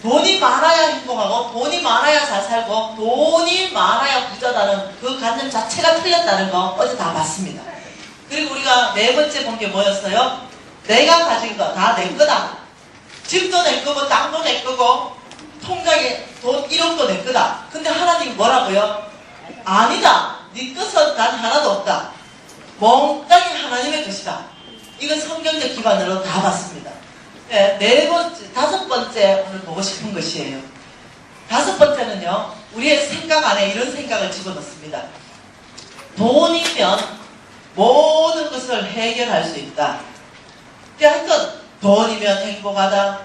[SPEAKER 1] 돈이 많아야 행복하고 돈이 많아야 잘 살고 돈이 많아야 부자다는 그 관념 자체가 틀렸다는 거 어제 다 봤습니다. 그리고 우리가 네 번째 본 게 뭐였어요? 내가 가진 거 다 내 거다. 집도 내 거고 땅도 내 거고 통장에 돈 1억도 내 거다. 근데 하나님이 뭐라고요? 아니다. 네 것은 단 하나도 없다. 몽땅이 하나님의 것이다. 이건 성경적 기반으로 다 봤습니다. 네 번째, 5번째 오늘 보고 싶은 것이에요. 5번째는요. 우리의 생각 안에 이런 생각을 집어넣습니다. 돈이면 모든 것을 해결할 수 있다. 하여튼 돈이면 행복하다.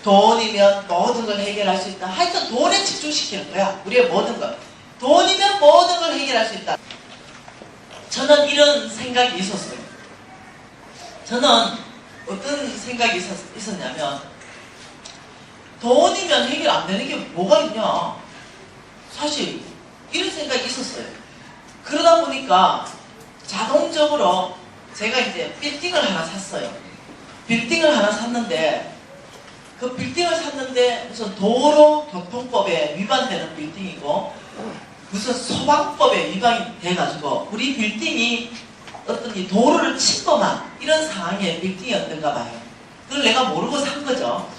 [SPEAKER 1] 돈이면 모든 걸 해결할 수 있다. 하여튼 돈에 집중시키는 거야. 우리의 모든 걸. 돈이면 모든 걸 해결할 수 있다. 저는 이런 생각이 있었어요. 저는 어떤 생각이 있었냐면 돈이면 해결 안 되는 게 뭐가 있냐. 사실 이런 생각이 있었어요. 그러다 보니까 자동적으로 제가 이제 빌딩을 하나 샀어요. 빌딩을 하나 샀는데 그 빌딩을 샀는데 무슨 도로교통법에 위반되는 빌딩이고 무슨 소방법에 위반이 돼가지고 우리 빌딩이 어떤 이 도로를 침범한 이런 상황의 빌딩이었던가 봐요. 그걸 내가 모르고 산 거죠.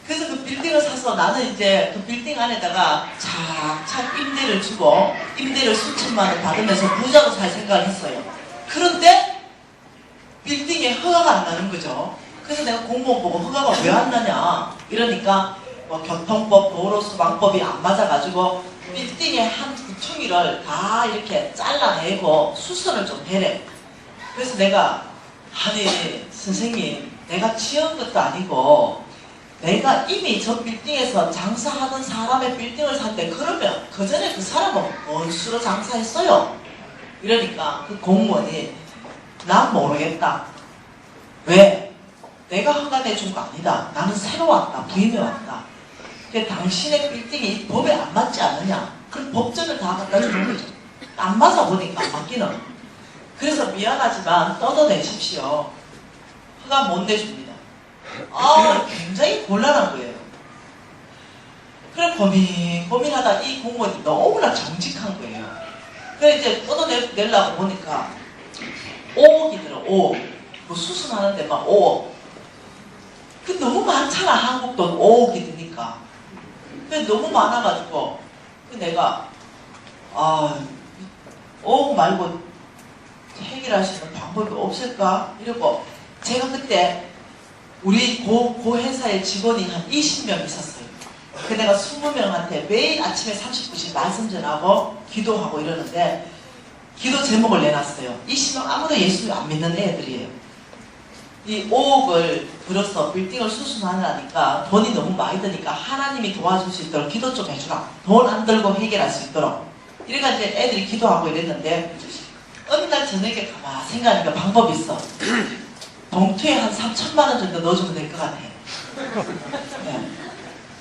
[SPEAKER 1] 그래서 그 빌딩을 사서 나는 이제 그 빌딩 안에다가 착착 임대를 주고 임대를 수천만 원 받으면서 부자로 살 생각을 했어요. 그런데 빌딩에 허가가 안 나는 거죠. 그래서 내가 공무원 보고 허가가 왜 안 나냐 이러니까 뭐 교통법, 도로수방법이 안 맞아가지고 빌딩의 한 구퉁이를 다 이렇게 잘라내고 수선을 좀 해래. 그래서 내가 아니 선생님 내가 지은 것도 아니고 내가 이미 저 빌딩에서 장사하는 사람의 빌딩을 샀는데 그러면 그 전에 그 사람은 뭔 수로 장사했어요? 이러니까 그 공무원이 난 모르겠다. 왜? 내가 허가내 준 거 아니다. 나는 새로 왔다. 부임해 왔다. 근데 당신의 빌딩이 법에 안 맞지 않느냐? 그럼 법전을 다 갖다 주는 거죠. 안 맞아 보니까 맞기는. 그래서 미안하지만 뜯어내십시오. 허가 못 내줍니다. 굉장히 곤란한 거예요. 그래 고민하다 이 공무원이 너무나 정직한 거예요. 그래 이제 뜯어내려고 보니까 5억이 들어. 5억. 뭐 수순하는데 막 5억. 그 너무 많잖아. 한국 돈 5억이 드니까. 그래 너무 많아가지고 그 내가 5억 말고 해결할 수 있는 방법이 없을까? 이러고 제가 그때 우리 고 회사에 직원이 한 20명 있었어요. 그 내가 20명한테 매일 아침에 30분씩 말씀 전하고 기도하고 이러는데 기도 제목을 내놨어요. 20명 아무도 예수를 안 믿는 애들이에요. 이 5억을 들어서 빌딩을 수순하느라니까 돈이 너무 많이 드니까 하나님이 도와줄 수 있도록 기도 좀 해주라. 돈 안 들고 해결할 수 있도록. 이래가 이제 애들이 기도하고 이랬는데 어느 날 저녁에 가만 생각하니까 방법이 있어. 봉투에 한 3천만 원 정도 넣어주면 될 것 같아. 네.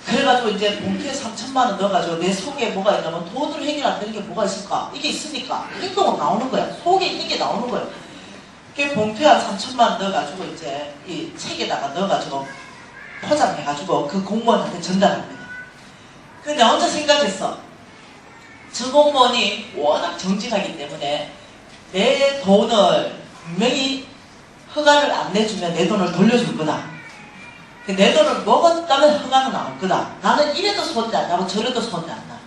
[SPEAKER 1] 그래가지고 이제 봉투에 3천만 원 넣어가지고 내 속에 뭐가 있냐면 돈으로 해결 안 되는 게 뭐가 있을까? 이게 있으니까 행동은 나오는 거야. 속에 있는 게 나오는 거야. 그 봉투에 한 3천만 원 넣어가지고 이제 이 책에다가 넣어가지고 포장해가지고 그 공무원한테 전달합니다. 근데 나 혼자 생각했어. 저 공무원이 워낙 정직하기 때문에 내 돈을 분명히 허가를 안 내주면 내 돈을 돌려줄 거다. 내 돈을 먹었다면 허가는 나올 거다. 나는 이래도 손이 안 나고 저래도 손이 안 나.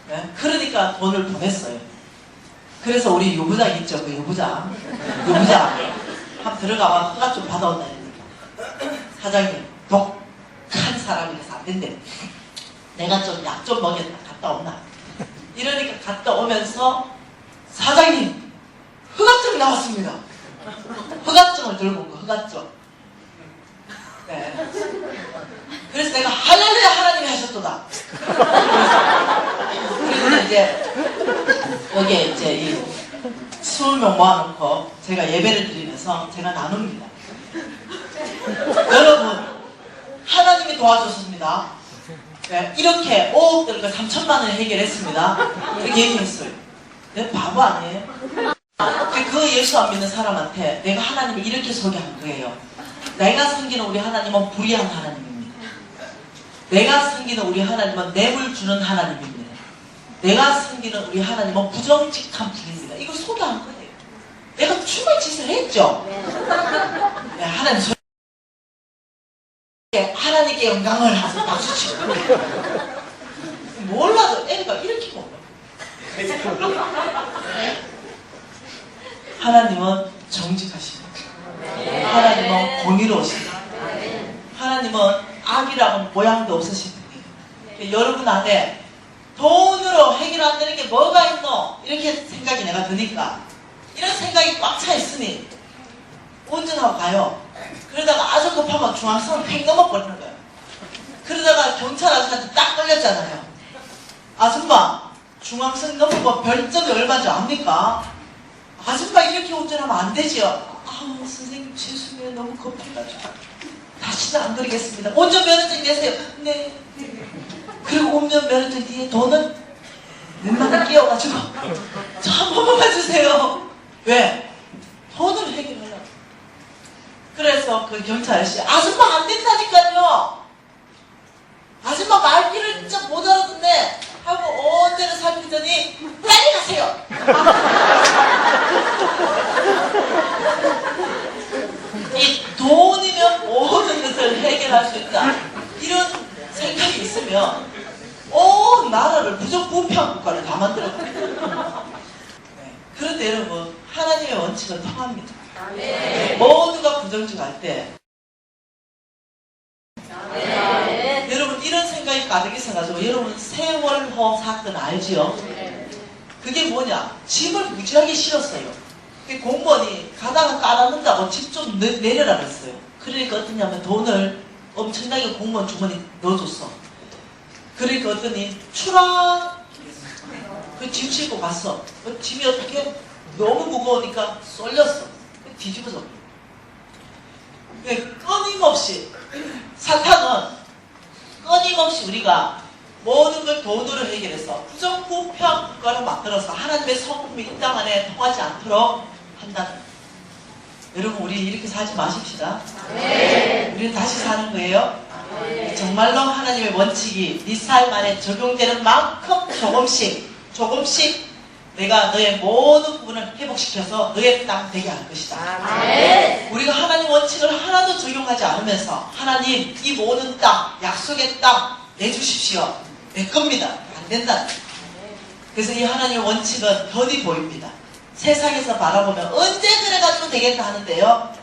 [SPEAKER 1] 네? 그러니까 돈을 보냈어요. 그래서 우리 유부장 있죠, 그 유부장 한번 들어가봐 허가 좀 받아온다 이러니까 사장님 독한 사람이라서 안 된대. 내가 좀 약 좀 먹였다 갔다 온나 이러니까 갔다 오면서 사장님 허가증이 나왔습니다. 허가증을 들고 온 거 허가증. 네. 그래서 내가 할렐루야 하나님이 하셨도다. 그래서 이제 여기에 이제 이 20명 모아놓고 제가 예배를 드리면서 제가 나눕니다. 여러분 하나님이 도와주셨습니다. 네, 이렇게 5억 들고 3천만 원을 해결했습니다. 이렇게 얘기했어요. 내가 바보 아니에요? 그 예수 안 믿는 사람한테 내가 하나님을 이렇게 소개한 거예요. 내가 섬기는 우리 하나님은 불의한 하나님입니다. 내가 섬기는 우리 하나님은 뇌물 주는 하나님입니다. 내가 섬기는 우리 하나님은 부정직한 분입니다. 이걸 소개한 거예요. 내가 충분히 짓을 했죠. 네, 하나님 하나님께 영광을 하면서 박수치고 몰라도 애가 이렇게 몰라. 하나님은 정직하십니다. 하나님은 공의로우십니다. 하나님은 악이라고 모양도 없으신 분이에요. 여러분 안에 돈으로 해결 안 되는 게 뭐가 있노? 이렇게 생각이 내가 드니까 이런 생각이 꽉 차 있으니 운전하고 가요. 그러다가 아주 급하면 중앙선을 팽 넘어버리는 거예요. 그러다가 경찰 아저씨한테 딱 걸렸잖아요. 아줌마 중앙선 넘어가 별점이 얼마인지 압니까? 아줌마 이렇게 운전하면 안 되지요. 선생님 죄송해요. 너무 급해가지고 다시는 안 그러겠습니다. 운전면허증 내세요. 네. 그리고 운전면허증 뒤에 돈은 몇만원 끼워가지고 저 한 번만 주세요. 왜? 돈을 해결하려고. 그래서 그 경찰 아저씨 아줌마 안 된다니까요. 아줌마 말귀를 진짜 못 알아듣네 하고 온 데를 살피더니 빨리 가세요. 이 돈이면 모든 것을 해결할 수 있다. 이런 생각이 있으면 온 나라를 부정부패한 국가를 다 만들었거든요. 네. 그런데 여러분 하나님의 원칙은 통합니다. 모두가 부정직할 때 여러분 이런 땅에 가득 있어가지고 여러분 세월호 사건 알지요? 그게 뭐냐? 짐을 무지하게 실었어요. 공무원이 가다가 까다는다고 집 좀 내려라 그랬어요. 그러니까 어떠냐면 돈을 엄청나게 공무원 주머니 넣어줬어. 그러니까 어떠니 추락 그 짐 싣고 갔어. 그 짐이 어떻게 너무 무거우니까 쏠렸어. 뒤집어져. 끊임없이 사탄은 끊임없이 우리가 모든 걸 돈으로 해결해서 부정부패한 국가를 만들어서 하나님의 성품이 이 땅 안에 통하지 않도록 한다는 거예요. 여러분 우리 이렇게 살지 마십시다. 네. 우리는 다시 사는 거예요. 네. 정말로 하나님의 원칙이 네 삶 안에 적용되는 만큼 조금씩 내가 너의 모든 부분을 회복시켜서 너의 땅 되게 할 것이다. 네. 우리가 하나님 원칙을 하나도 적용하지 않으면서 하나님 이 모든 땅, 약속의 땅 내주십시오. 내 겁니다. 안 된다. 그래서 이 하나님의 원칙은 편히 보입니다. 세상에서 바라보면 언제 그래가지고 되겠다 하는데요.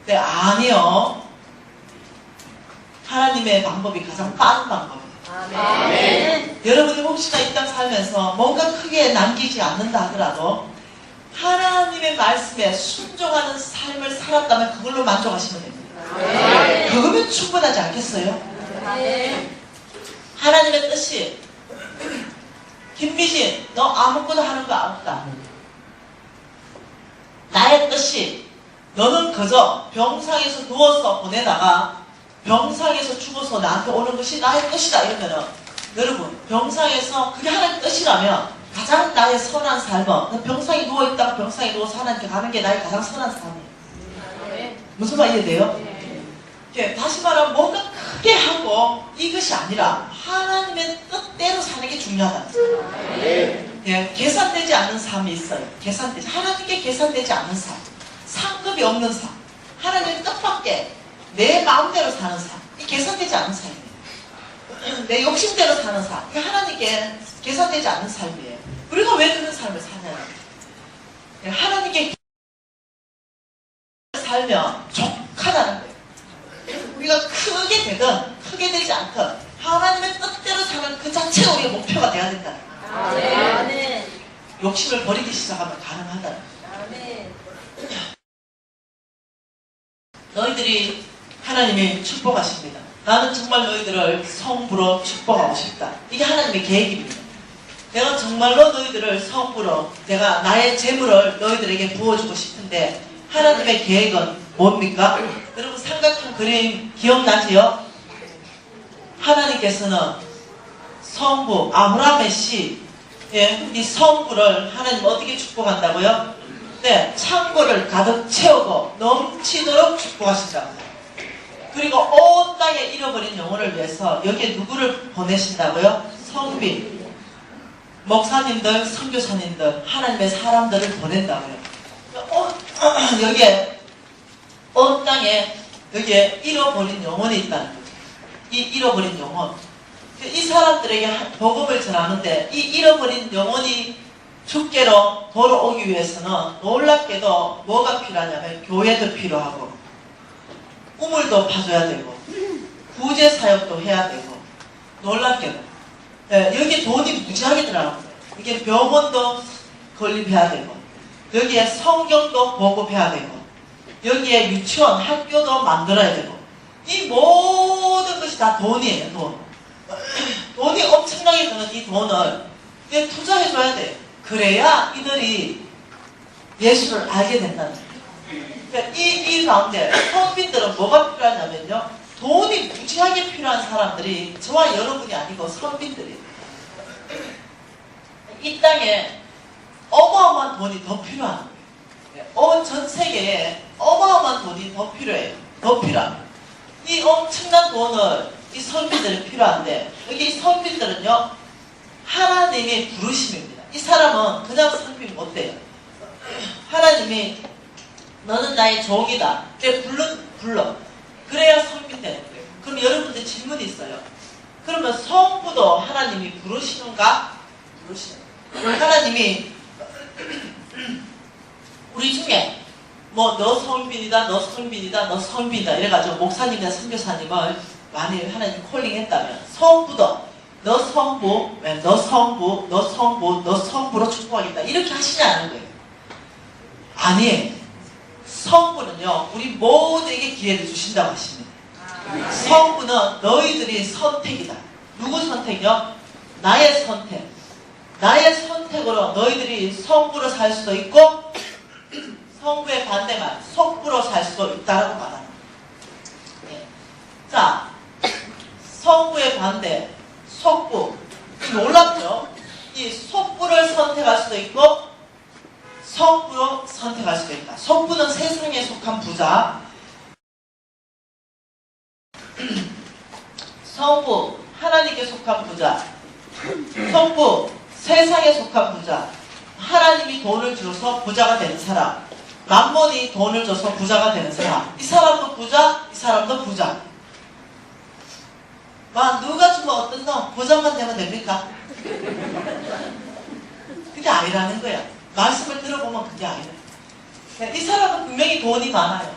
[SPEAKER 1] 네, 아니요. 하나님의 방법이 가장 빠른 방법입니다. 아멘. 여러분이 혹시나 이 땅 살면서 뭔가 크게 남기지 않는다 하더라도 하나님의 말씀에 순종하는 삶을 살았다면 그걸로 만족하시면 됩니다. 아멘. 그거면 충분하지 않겠어요? 아멘. 하나님의 뜻이 김미진 너 아무것도 하는 거 없다. 나의 뜻이 너는 그저 병상에서 누워서 보내다가 병상에서 죽어서 나한테 오는 것이 나의 뜻이다 이러면은 여러분 병상에서 그게 하나님의 뜻이라면 가장 나의 선한 삶은 병상에 누워있다가 병상에 누워서 하나님께 가는 게 나의 가장 선한 삶이에요. 무슨 말 이해돼요? 다시 말하면 뭔가 크게 하고 이것이 아니라 하나님의 뜻대로 사는 게 중요하다는 거예요. 계산되지 않는 삶이 있어요. 하나님께 계산되지 않는 삶, 상급이 없는 삶, 하나님의 뜻밖에 내 마음대로 사는 삶, 이 계산되지 않는 삶이에요. 내 욕심대로 사는 삶, 이게 하나님께 계산되지 않는 삶이에요. 우리가 왜 그런 삶을 사냐면 하나님께 살면 족하다는 거예요. 우리가 크게 되든 크게 되지 않든 하나님의 뜻대로 사는 그 자체가 우리의 목표가 돼야 된다는 거예요. 아멘. 욕심을 버리기 시작하면 가능하다는 거예요. 너희들이 하나님이 축복하십니다. 나는 정말 너희들을 성부로 축복하고 싶다. 이게 하나님의 계획입니다. 내가 정말로 너희들을 성부로 내가 나의 재물을 너희들에게 부어주고 싶은데 하나님의 계획은 뭡니까? 여러분 삼각형 그림 기억나지요? 하나님께서는 성부 아브라함의 씨, 이 성부를 하나님 어떻게 축복한다고요? 네, 창고를 가득 채우고 넘치도록 축복하신다고요. 그리고 온 땅에 잃어버린 영혼을 위해서 여기에 누구를 보내신다고요? 성빈, 목사님들, 선교사님들, 하나님의 사람들을 보낸다고요. 여기에 온 땅에 여기에 잃어버린 영혼이 있다는 거죠. 이 잃어버린 영혼, 이 사람들에게 복음을 전하는데 이 잃어버린 영혼이 주께로 돌아오기 위해서는 놀랍게도 뭐가 필요하냐면 교회도 필요하고 우물도 파줘야 되고 구제 사역도 해야 되고 놀랍게도 여기에 돈이 무지하게 들어가는 거예요. 이게 병원도 건립해야 되고 여기에 성경도 보급해야 되고 여기에 유치원, 학교도 만들어야 되고 이 모든 것이 다 돈이에요. 돈이 엄청나게 드는 이 돈을 투자해줘야 돼요. 그래야 이들이 예수를 알게 된다는 거예요. 그러니까 이 가운데 성빈들은 뭐가 필요하냐면요. 돈이 무지하게 필요한 사람들이 저와 여러분이 아니고 성빈들이에요. 이 땅에 어마어마한 돈이 더 필요한 거예요. 전 세계에 어마어마한 돈이 더 필요해요. 더 필요합니다. 이 엄청난 돈을 이 선비들이 필요한데 여기 이 선비들은요 하나님의 부르심입니다. 이 사람은 그냥 선비 못 돼요. 하나님이 너는 나의 종이다. 불러. 그래야 선비 되는 거예요. 그럼 여러분들 질문이 있어요. 그러면 성부도 하나님이 부르시는가? 부르시는 거예요. 하나님이 우리 중에 뭐 너 성빈이다, 너 성빈이다, 너 성빈이다 이래가지고 목사님이나 선교사님을 많이 하나님 콜링했다면 성부도 너 성부, 너 성부, 너 성부, 너 성부로 축복하겠다. 이렇게 하시냐는 거예요. 아니에요. 성부는요, 우리 모두에게 기회를 주신다고 하십니다. 성부는 너희들이 선택이다. 누구 선택이요? 나의 선택. 나의 선택으로 너희들이 성부로 살 수도 있고 성부의 반대만 속부로 살 수도 있다라고 말합니다. 네. 자, 성부의 반대, 속부. 놀랍죠? 이 속부를 선택할 수도 있고 성부로 선택할 수도 있다. 속부는 세상에 속한 부자, 성부 하나님께 속한 부자, 속부 세상에 속한 부자. 하나님이 돈을 줘서 부자가 되는 사람, 만몬이 돈을 줘서 부자가 되는 사람. 이 사람도 부자, 이 사람도 부자. 누가 주면 어떤 놈 부자만 되면 됩니까? 그게 아니라는 거야. 말씀을 들어보면 그게 아니라. 이 사람은 분명히 돈이 많아요.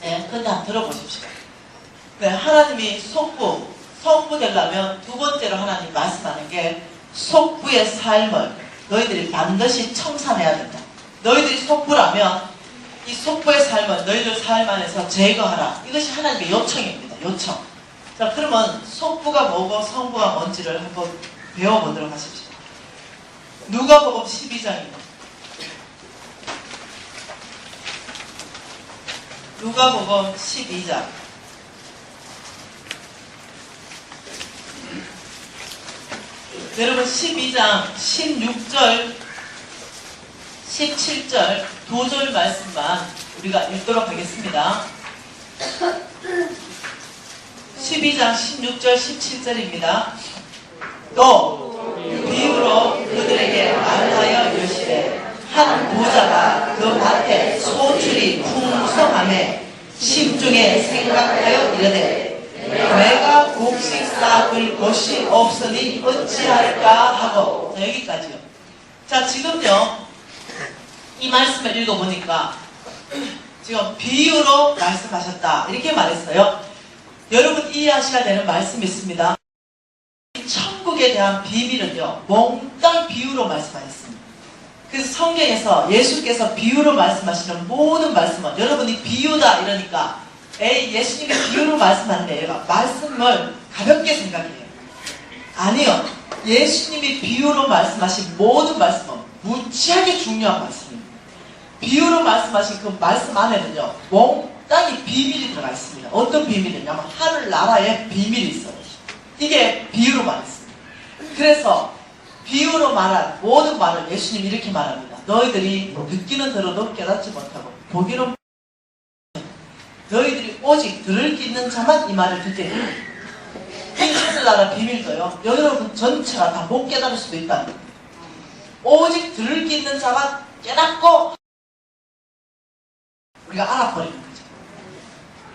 [SPEAKER 1] 네, 근데 한번 들어보십시오. 네, 하나님이 속부, 성부 되려면 두 번째로 하나님 말씀하는 게 속부의 삶을 너희들이 반드시 청산해야 된다. 너희들이 속부라면 이 속부의 삶을 너희들 삶 안에서 제거하라. 이것이 하나님의 요청입니다. 요청. 자, 그러면 속부가 뭐고 성부가 뭔지를 한번 배워보도록 하십시오. 누가복음 12장입니다. 누가복음 12장. 여러분 12장 16절 17절 두 절 말씀만 우리가 읽도록 하겠습니다. 12장 16절 17절입니다. 또 비유로 그들에게 말하여 이르시되 한 부자가 그 밭에 소출이 풍성하매 심중에 생각하여 이르되 내가 곡식 싹을 곳이 없으니 어찌할까 하고. 자, 여기까지요. 자, 지금요 이 말씀을 읽어보니까 지금 비유로 말씀하셨다 이렇게 말했어요. 여러분 이해하셔야 되는 말씀이 있습니다. 천국에 대한 비밀은요 몽땅 비유로 말씀하셨습니다. 그래서 성경에서 예수께서 비유로 말씀하시는 모든 말씀은 여러분이 비유다 이러니까 예수님이 비유로 말씀하는데 얘가 말씀을 가볍게 생각해요. 아니요, 예수님이 비유로 말씀하신 모든 말씀은 무지하게 중요한 말씀입니다. 비유로 말씀하신 그 말씀 안에는요 몽땅히 비밀이 들어가 있습니다. 어떤 비밀이냐면 하늘나라의 비밀이 있어요. 이게 비유로 말했습니다. 그래서 비유로 말한 모든 말을 예수님이 이렇게 말합니다. 너희들이 듣기는 들어도 깨닫지 못하고 보기는 너희들이 오직 들을 게 있는 자만 이 말을 듣게 됩니다. 이 하늘나라 비밀도요 여러분 전체가 다 못 깨달을 수도 있다는 거예요. 오직 들을 게 있는 자만 깨닫고 우리가 알아버리는 거죠.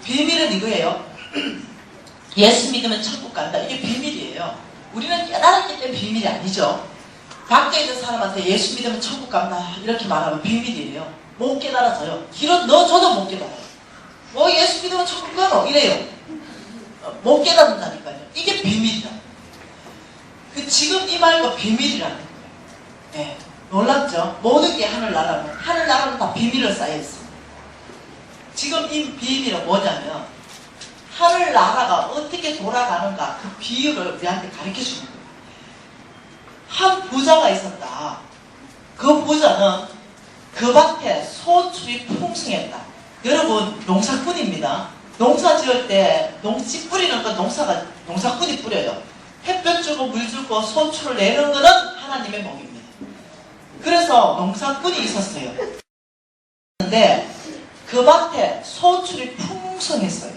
[SPEAKER 1] 비밀은 이거예요. 예수 믿으면 천국 간다. 이게 비밀이에요. 우리는 깨달았기 때문에 비밀이 아니죠. 밖에 있는 사람한테 예수 믿으면 천국 간다 이렇게 말하면 비밀이에요. 못 깨달아져요. 길은 넣어줘도 못 깨달아요. 뭐 예수 믿으면 천국 가노 이래요. 못 깨닫는다니까요. 이게 비밀이다. 지금 이 말도 비밀이라는 거예요. 네, 놀랍죠? 모든 게 하늘나라는 다 비밀로 쌓여있습니다. 지금 이 비밀은 뭐냐면 하늘나라가 어떻게 돌아가는가 그 비유를 우리한테 가르쳐주는 거예요. 한 부자가 있었다. 그 부자는 그 밭에 소출이 풍성했다. 여러분 농사꾼입니다. 농사 지을 때 씨 뿌리는 건 농사꾼이 뿌려요. 햇볕 주고 물 주고 소출을 내는 거는 하나님의 목입니다. 그래서 농사꾼이 있었어요. 그런데 그 밭에 소출이 풍성했어요.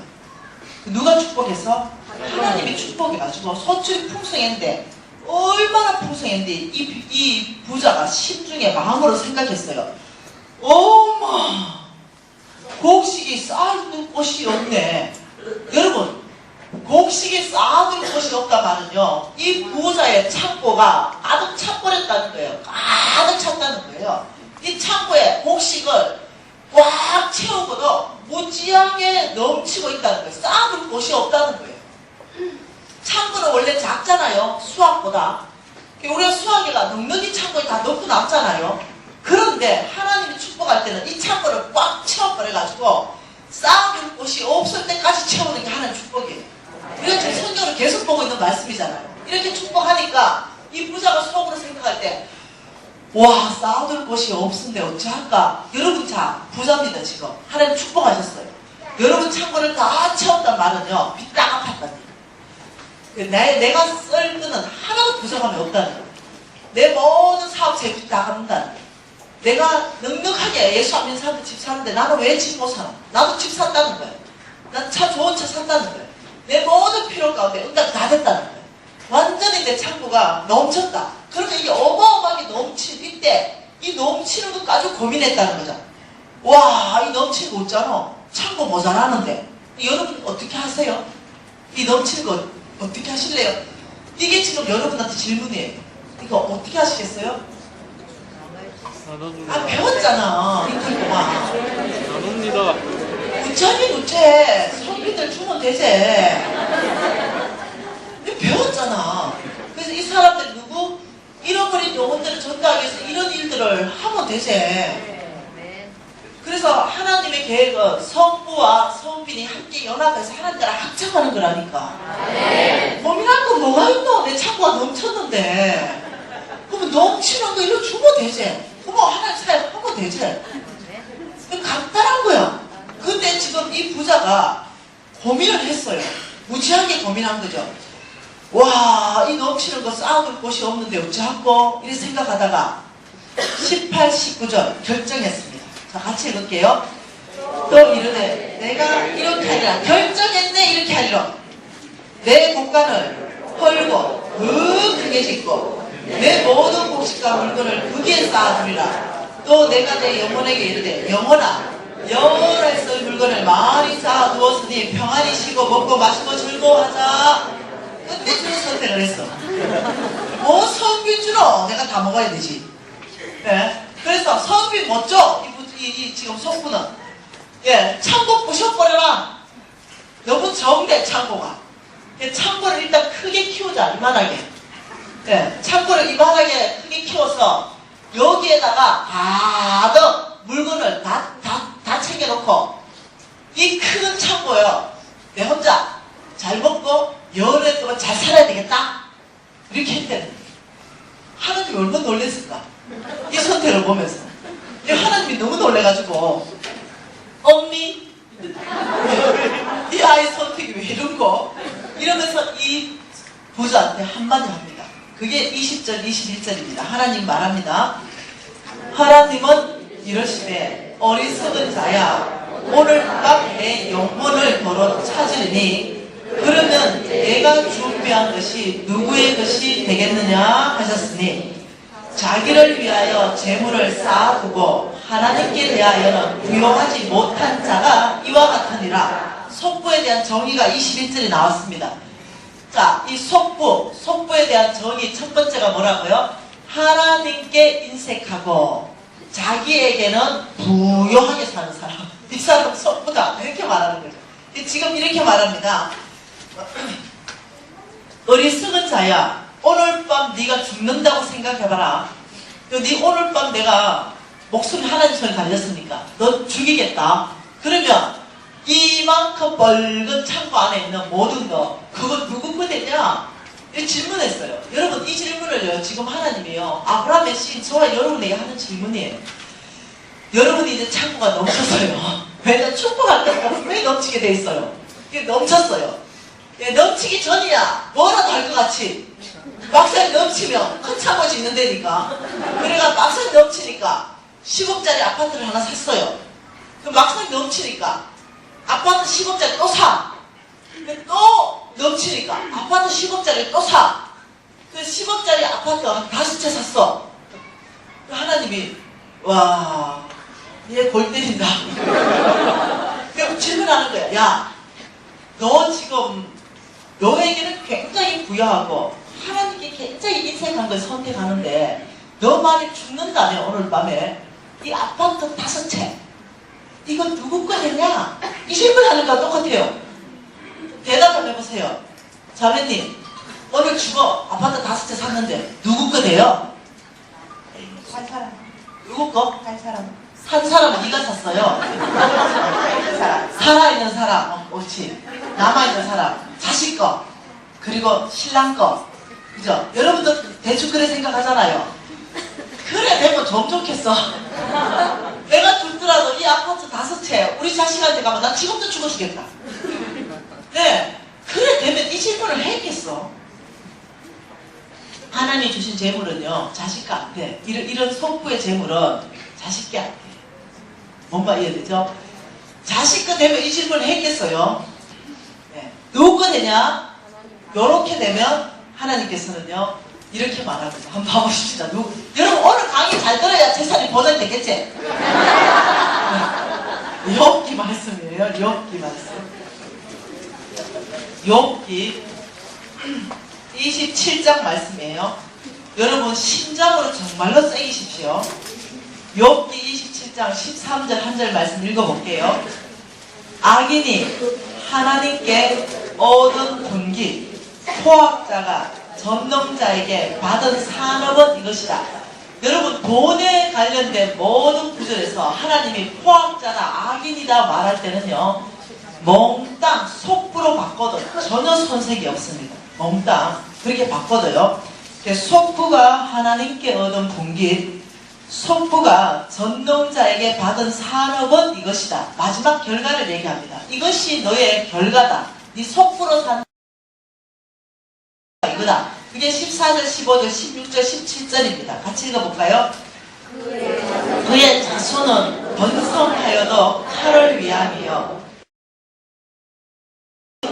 [SPEAKER 1] 누가 축복해서? 하나님이 축복해가지고 소출이 풍성했는데 얼마나 풍성했는데 이 부자가 심중에 마음으로 생각했어요. 어머, 곡식이 쌓아둘 곳이 없네. 여러분, 곡식이 쌓아둘 곳이 없다 말은요, 이 부자의 창고가 가득 차버렸다는 거예요. 가득 찼다는 거예요. 이 창고에 곡식을 꽉 채우고도 무지하게 넘치고 있다는 거예요. 쌓아둘 곳이 없다는 거예요. 창고는 원래 작잖아요. 수학보다. 우리가 수학이가 넉넉히 창고에 다 넣고 남잖아요. 그런데 하나님이 축복할 때는 이 창고를 꽉 채워버려가지고 쌓아둘 곳이 없을 때까지 채우는 게 하나님 축복이에요. 우리가 지금 성경을 계속 보고 있는 말씀이잖아요. 이렇게 축복하니까 이 부자가 속으로 생각할 때 와, 쌓아둘 곳이 없는데 어찌할까? 여러분, 자, 부자입니다, 지금. 하나님 축복하셨어요. 여러분 창고를 다 채웠단 말은요, 빚다가 팠다는 얘기예요. 내가 쓸 거는 하나도 부족함이 없다는 거예요. 내 모든 사업체에 빚 다 갚는다는 거예요. 내가 넉넉하게 예수 안 믿는 사람들 집 사는데 나는 왜 집 못 사나? 나도 집 샀다는 거예요. 난 차 좋은 차 샀다는 거예요. 내 모든 필요 가운데 응답 다 됐다는 거예요. 완전히 내 창고가 넘쳤다. 그러면 이게 어마어마하게 넘칠 이때 이 넘치는 것 가지고 고민했다는 거죠. 와, 이 넘치는 거 없잖아. 창고 모자라는데. 여러분 어떻게 하세요? 이 넘치는 거 어떻게 하실래요? 이게 지금 여러분한테 질문이에요. 이거 어떻게 하시겠어요? 아, 배웠잖아. 이틀 동안.
[SPEAKER 2] 나눕니다.
[SPEAKER 1] 우차긴 우체. 성비들 주면 되지. 배웠잖아. 그래서 이 사람들 누구? 잃어버린 영혼들을 전도하기 위해서 이런 일들을 하면 되지. 그래서 하나님의 계획은 성부와 성빈이 함께 연합해서 하나님과를 합창하는 거라니까. 고민할 건 뭐가 있노? 내 창고가 넘쳤는데. 그러면 넘치는 거 이거 주면 되지. 그러면 하나님 사역하면 되지. 간단한 거야. 근데 지금 이 부자가 고민을 했어요. 무지하게 고민한 거죠. 와, 이 넘치는 거 쌓아둘 곳이 없는데 어찌하고? 이렇게 생각하다가 18, 19절 결정했습니다. 자, 같이 읽을게요. 또 이르되 내가 이렇게 하리라. 결정했네. 이렇게 하리라. 내 곳간을 헐고 그 크게 짓고 내 모든 곡식과 물건을 거기에 쌓아두리라. 또 내가 내 영혼에게 이르되 영혼아 여러 쓸 물건을 많이 쌓아두었으니 평안히 쉬고 먹고 마시고 즐거워하자. 근데 주는 선택을 했어. 뭐 성빈 주노? 내가 다 먹어야 되지. 네. 그래서 성빈 못 줘. 이 지금 성부는 예, 창고 부셔버려라. 너무 적대 창고가. 예, 창고를 일단 크게 키우자. 이만하게. 예, 창고를 이만하게 크게 키워서 여기에다가 가득 물건을 다 챙겨놓고 이 큰 창고요. 내 혼자 잘 먹고 여러 동안 잘 살아야 되겠다. 이렇게 했대는 하나님이 얼마나 놀랬을까? 이 선택을 보면서. 하나님이 너무 놀래가지고 언니 이 아이 선택이 왜 이런 거? 이러면서 이 부자한테 한마디 합니다. 그게 20절 21절입니다. 하나님 말합니다. 하나님은 이러시되 어리석은 자야 오늘 밤 내 영혼을 걸어 찾으리니 그러면 내가 준비한 것이 누구의 것이 되겠느냐 하셨으니 자기를 위하여 재물을 쌓아두고 하나님께 대하여는 부용하지 못한 자가 이와 같으니라. 속부에 대한 정의가 21절에 나왔습니다. 자, 이 속부에 대한 정의 첫 번째가 뭐라고요? 하나님께 인색하고 자기에게는 부용하게 사는 사람. 이 사람은 속부다. 이렇게 말하는 거죠. 지금 이렇게 말합니다. 어리석은 자야 오늘 밤 네가 죽는다고 생각해봐라. 네 오늘 밤 내가 목숨이 하나님 손에 달렸으니까 너 죽이겠다. 그러면 이만큼 벌건 창고 안에 있는 모든 거 그거 누구 거 되냐? 질문했어요. 여러분 이 질문을요 지금 하나님이요 아브라함의 신 저와 여러분에게 하는 질문이에요. 여러분이 이제 창고가 넘쳤어요. 왜냐면 축복할 때가 분명히 넘치게 돼 있어요. 이게 넘쳤어요. 넘치기 전이야 뭐라도 할 것 같이 막상 넘치면 큰 창고 짓는 데니까. 그래가 막상 넘치니까 10억짜리 아파트를 하나 샀어요. 그럼 막상 넘치니까 아파트 10억짜리 또 사. 또 넘치니까 아파트 10억짜리 또 사. 그 10억짜리 아파트 한 5채 샀어. 하나님이 와, 얘 골 때린다. 그럼 질문하는 거야. 야, 너 지금 너에게는 굉장히 부유하고 하나님께 굉장히 인색한 걸 선택하는데 너 만약 죽는다면 오늘 밤에 이 아파트 5채 이거 누구 거겠냐? 이 질문하는 거랑 똑같아요. 대답을 해보세요. 자매님, 오늘 주거 아파트 5채 샀는데 누구 거 돼요?
[SPEAKER 2] 살 사람.
[SPEAKER 1] 누구 거?
[SPEAKER 2] 살 사람.
[SPEAKER 1] 산 사람은 네가 샀어요.
[SPEAKER 2] 살 사람.
[SPEAKER 1] 살아있는 사람, 옳지. 남아있는 사람, 자식 거, 그리고 신랑 거. 그죠? 여러분도 대충 그래 생각하잖아요. 그래 되면 좀 좋겠어. 내가 죽더라도 이 아파트 5채 우리 자식한테 가면 나 지금도 죽어주겠다. 네, 그래 되면 이 질문을 했겠어. 하나님이 주신 재물은요, 자식과 안 돼. 이런 속부의 재물은 자식께 안 돼. 뭔가 이해되죠? 자식과 되면 이 질문을 했겠어요. 네. 누구 거 되냐? 요렇게 되면 하나님께서는요, 이렇게 말합니다. 한번 봐보십시다. 여러분, 오늘 강의 잘 들어야 재산이 보장이 되겠지? 네. 욥기 말씀이에요. 욥기 말씀. 욥기 27장 말씀이에요. 여러분 심장으로 정말로 새기십시오. 욥기 27장 13절 한 절 말씀 읽어볼게요. 악인이 하나님께 얻은 분기, 포악자가 전능자에게 받은 산업은 이것이다. 여러분, 돈에 관련된 모든 구절에서 하나님이 포악자나 악인이다 말할 때는요, 몽땅 속부로 바꿔도 전혀 손색이 없습니다. 몽땅 그렇게 바꿔도요. 속부가 하나님께 얻은 분깃, 속부가 전능자에게 받은 산업은 이것이다. 마지막 결과를 얘기합니다. 이것이 너의 결과다. 네 속부로 산 이거다. 그게 14절, 15절, 16절, 17절입니다. 같이 읽어볼까요? 그의 자손은 번성하여도 칼을 위함이요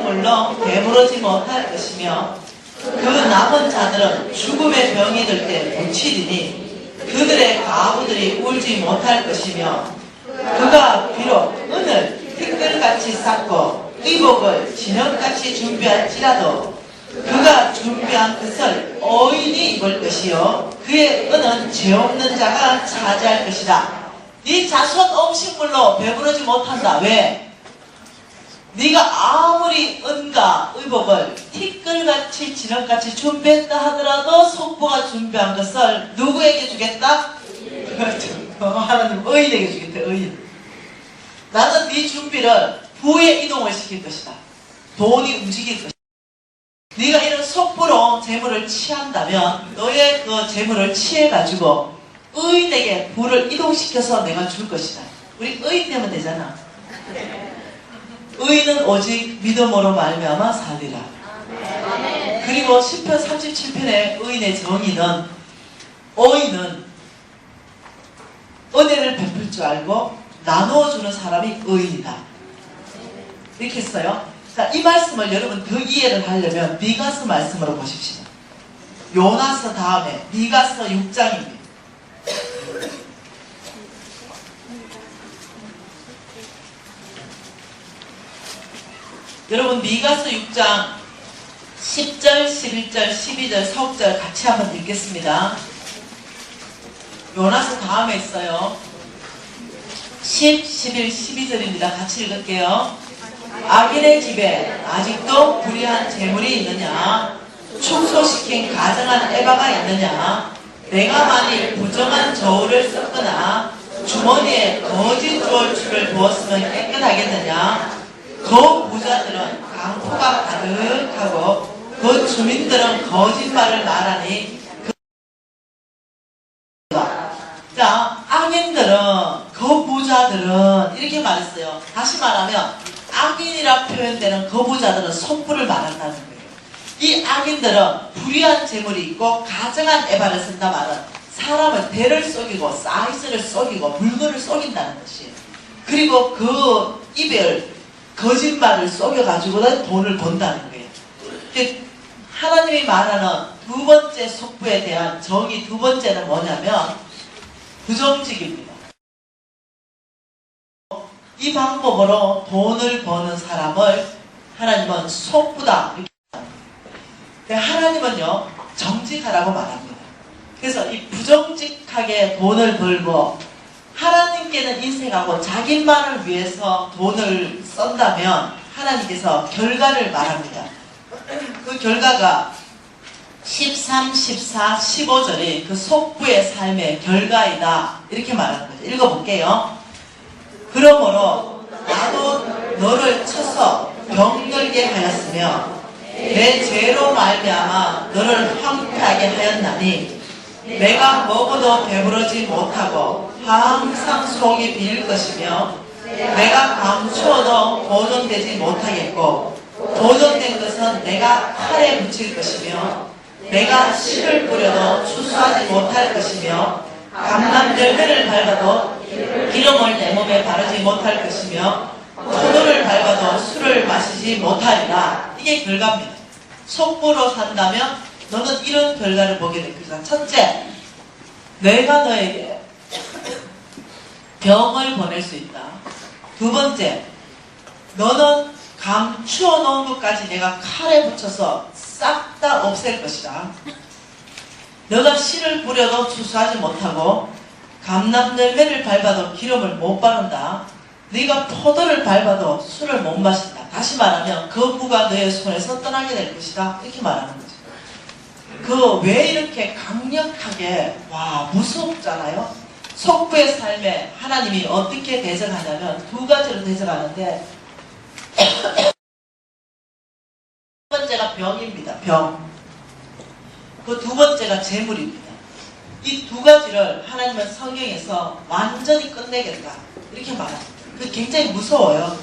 [SPEAKER 1] 물론 배부르지 못할 것이며 그 남은 자들은 죽음의 병이 들 때 고치리니 그들의 가부들이 울지 못할 것이며 그가 비록 은을 티끌같이 쌓고 의복을 진흙같이 준비할지라도 그가 준비한 것을 어인이 입을 것이요 그의 은은 죄 없는 자가 차지할 것이다. 네 자손 음식물로 배부르지 못한다. 왜? 네가 아무리 은과 의복을 티끌같이 진흙같이 준비했다 하더라도 속부가 준비한 것을 누구에게 주겠다? 하나님 의인에게 주겠다. 의인. 나는 네 준비를 부에 이동을 시킬 것이다. 돈이 움직일 것이다. 네가 이런 속부로 재물을 취한다면 너의 그 재물을 취해가지고 의인에게 부를 이동시켜서 내가 줄 것이다. 우리 의인 되면 되잖아. 의인은 오직 믿음으로 말미암아 살리라. 그리고 시편 37편의 의인의 정의는 의인은 은혜를 베풀 줄 알고 나누어주는 사람이 의인이다. 이렇게 했어요. 자, 이 말씀을 여러분 더 이해를 하려면 미가서 말씀으로 보십시다. 요나서 다음에 미가서 6장입니다. 여러분 미가서 6장 10절, 11절, 12절, 14절 같이 한번 읽겠습니다. 요나서 다음에 있어요. 10, 11, 12절입니다. 같이 읽을게요. 악인의 집에 아직도 불의한 재물이 있느냐? 축소시킨 가정한 에바가 있느냐? 내가 만일 부정한 저울을 썼거나 주머니에 거짓 주얼줄을 부었으면 깨끗하겠느냐? 그 부자들은 강포가 가득하고 그 주민들은 거짓말을 말하니 자, 악인들은 그 부자들은 이렇게 말했어요. 다시 말하면 악인이라 표현되는 그 부자들은 속부를 말한다는 거예요. 이 악인들은 불의한 재물이 있고 가정한 에바를 쓴다 말은 사람을 배를 속이고 사이즈를 속이고 물건을 속인다는 것이에요. 그리고 그 입에 거짓말을 속여가지고는 돈을 번다는 거예요. 하나님이 말하는 두 번째 속부에 대한 정의 두 번째는 뭐냐면 부정직입니다. 이 방법으로 돈을 버는 사람을 하나님은 속부다. 하나님은요 정직하라고 말합니다. 그래서 이 부정직하게 돈을 벌고 하나님께는 인색하고 자기만을 위해서 돈을 쓴다면 하나님께서 결과를 말합니다. 그 결과가 13, 14, 15절이 그 속부의 삶의 결과이다. 이렇게 말하는 거죠. 읽어볼게요. 그러므로 나도 너를 쳐서 병들게 하였으며 내 죄로 말미암아 너를 황폐하게 하였나니 내가 먹어도 배부르지 못하고 항상 속이 비릴 것이며 내가 감추어도 보존되지 못하겠고 보존된 것은 내가 칼에 묻힐 것이며 내가 씨를 뿌려도 추수하지 못할 것이며 감람열매를 밟아도 기름을 내 몸에 바르지 못할 것이며 포도를 밟아도 술을 마시지 못하리라. 이게 결과입니다. 속보로 산다면 너는 이런 결과를 보게 될 것이다. 첫째, 내가 너에게 병을 보낼 수 있다. 두 번째, 너는 감추어 놓은 것까지 내가 칼에 붙여서 싹 다 없앨 것이다. 너가 씨를 뿌려도 추수하지 못하고 감람열매를 밟아도 기름을 못 바른다. 네가 포도를 밟아도 술을 못 마신다. 다시 말하면 그 무가 너의 손에서 떠나게 될 것이다. 이렇게 말하는 거죠. 그 왜 이렇게 강력하게 무섭잖아요. 속부의 삶에 하나님이 어떻게 대적하냐면 두 가지로 대적하는데 첫 번째가 병입니다. 병. 그 두 번째가 재물입니다. 이 두 가지를 하나님은 성경에서 완전히 끝내겠다. 이렇게 말합니다. 그 굉장히 무서워요.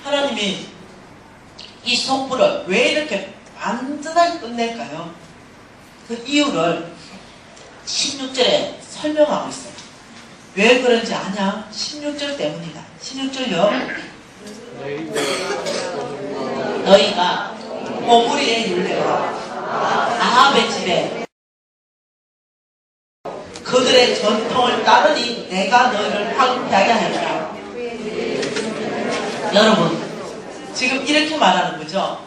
[SPEAKER 1] 하나님이 이 속부를 왜 이렇게 완전하게 끝낼까요? 그 이유를 16절에 설명하고 있어요. 왜 그런지 아냐? 16절 때문이다. 16절요. 너희가 오므리의 율례와 아합의 집에 그들의 전통을 따르니 내가 너희를 황폐하게 하리라. 여러분, 지금 이렇게 말하는 거죠.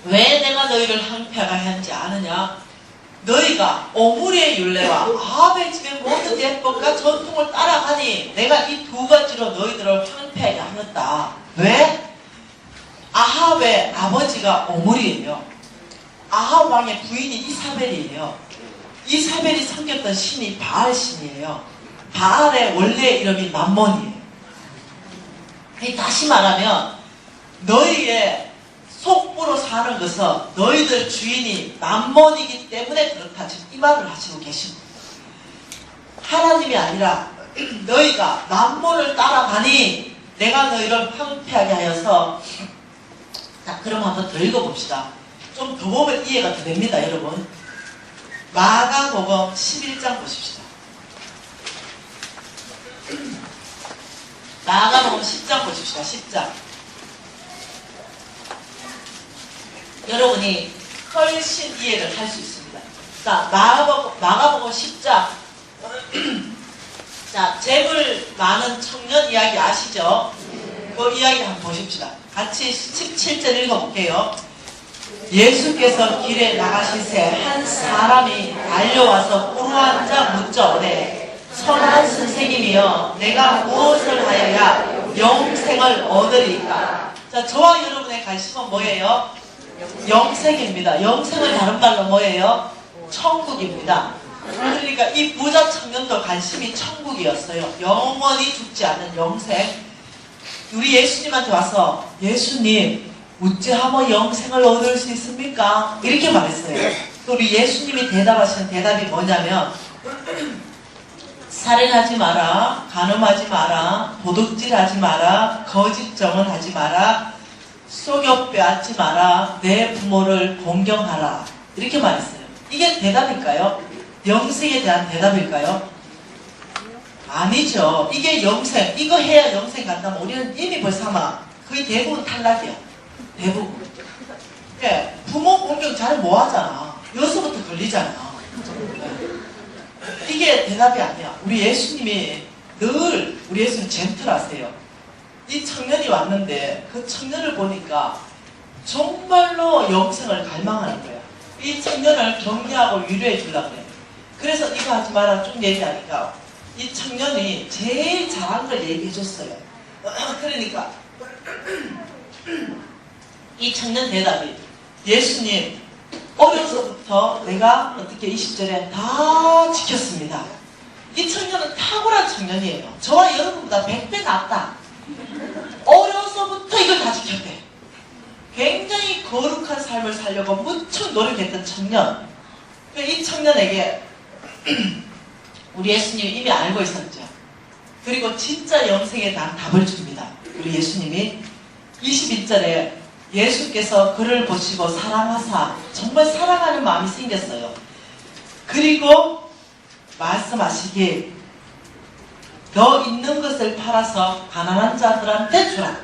[SPEAKER 1] 왜 내가 너희를 황폐하게 하는지 아느냐? 너희가 오므리의 율례와 아합의 집의 모든 예법과 전통을 따라가니 내가 이 두 가지로 너희들을 황폐하게 하였다. 왜? 아합의 아버지가 오므리예요. 아합 왕의 부인이 이사벨이에요. 이사벨이 섬겼던 신이 바알 신이에요. 바알의 원래 이름이 맘몬이에요. 다시 말하면 너희의 속부로 사는 것은 너희들 주인이 맘몬이기 때문에 그렇다. 지금 이 말을 하시고 계십니다. 하나님이 아니라 너희가 맘몬을 따라가니 내가 너희를 황폐하게 하여서. 자, 그럼 한번 더 읽어봅시다. 좀 더 보면 이해가 더 됩니다, 여러분. 마가복음 11장 보십시다. 마가복음 10장 보십시다. 10장. 여러분이 훨씬 이해를 할 수 있습니다. 자, 마가복음 10장. 자, 재물 많은 청년 이야기 아시죠? 그 이야기 한번 보십시다. 같이 17절 읽어볼게요. 예수께서 길에 나가실새 한 사람이 달려와서 꿇어앉아 묻자오되 선한 선생님이여 내가 무엇을 하여야 영생을 얻으리까? 자, 저와 여러분의 관심은 뭐예요? 영생입니다. 영생은 다른 말로 뭐예요? 천국입니다. 그러니까 이 부자 청년도 관심이 천국이었어요. 영원히 죽지 않는 영생. 우리 예수님한테 와서 예수님 어찌하면 영생을 얻을 수 있습니까? 이렇게 말했어요. 우리 예수님이 대답하시는 대답이 뭐냐면 살인하지 마라, 간음하지 마라, 도둑질하지 마라, 거짓 정언하지 마라, 속여 빼앗지 마라, 내 부모를 공경하라. 이렇게 말했어요. 이게 대답일까요? 영생에 대한 대답일까요? 아니죠. 이게 영생. 이거 해야 영생 간다면 우리는 이미 벌써 아마 거의 대부분 탈락이야. 대부분. 네, 부모 공경 잘 못하잖아. 여기서부터 걸리잖아. 네. 이게 대답이 아니야. 우리 예수님이 늘 우리 예수님 젠틀하세요. 이 청년이 왔는데 그 청년을 보니까 정말로 영생을 갈망하는 거야. 이 청년을 격려하고 위로해 주려고 그래. 그래서 이거 하지 마라 좀 얘기하니까 이 청년이 제일 잘한 걸 얘기해 줬어요. 그러니까 이 청년 대답이, 예수님, 어려서부터 내가 어떻게 20절에 다 지켰습니다. 이 청년은 탁월한 청년이에요. 저와 여러분보다 100배 낫다. 어려서부터 이걸 다 지켰대. 굉장히 거룩한 삶을 살려고 무척 노력했던 청년. 이 청년에게 우리 예수님이 이미 알고 있었죠. 그리고 진짜 영생에 대한 답을 줍니다. 우리 예수님이 21절에 예수께서 그를 보시고 사랑하사, 정말 사랑하는 마음이 생겼어요. 그리고 말씀하시길, 너 있는 것을 팔아서 가난한 자들한테 주라.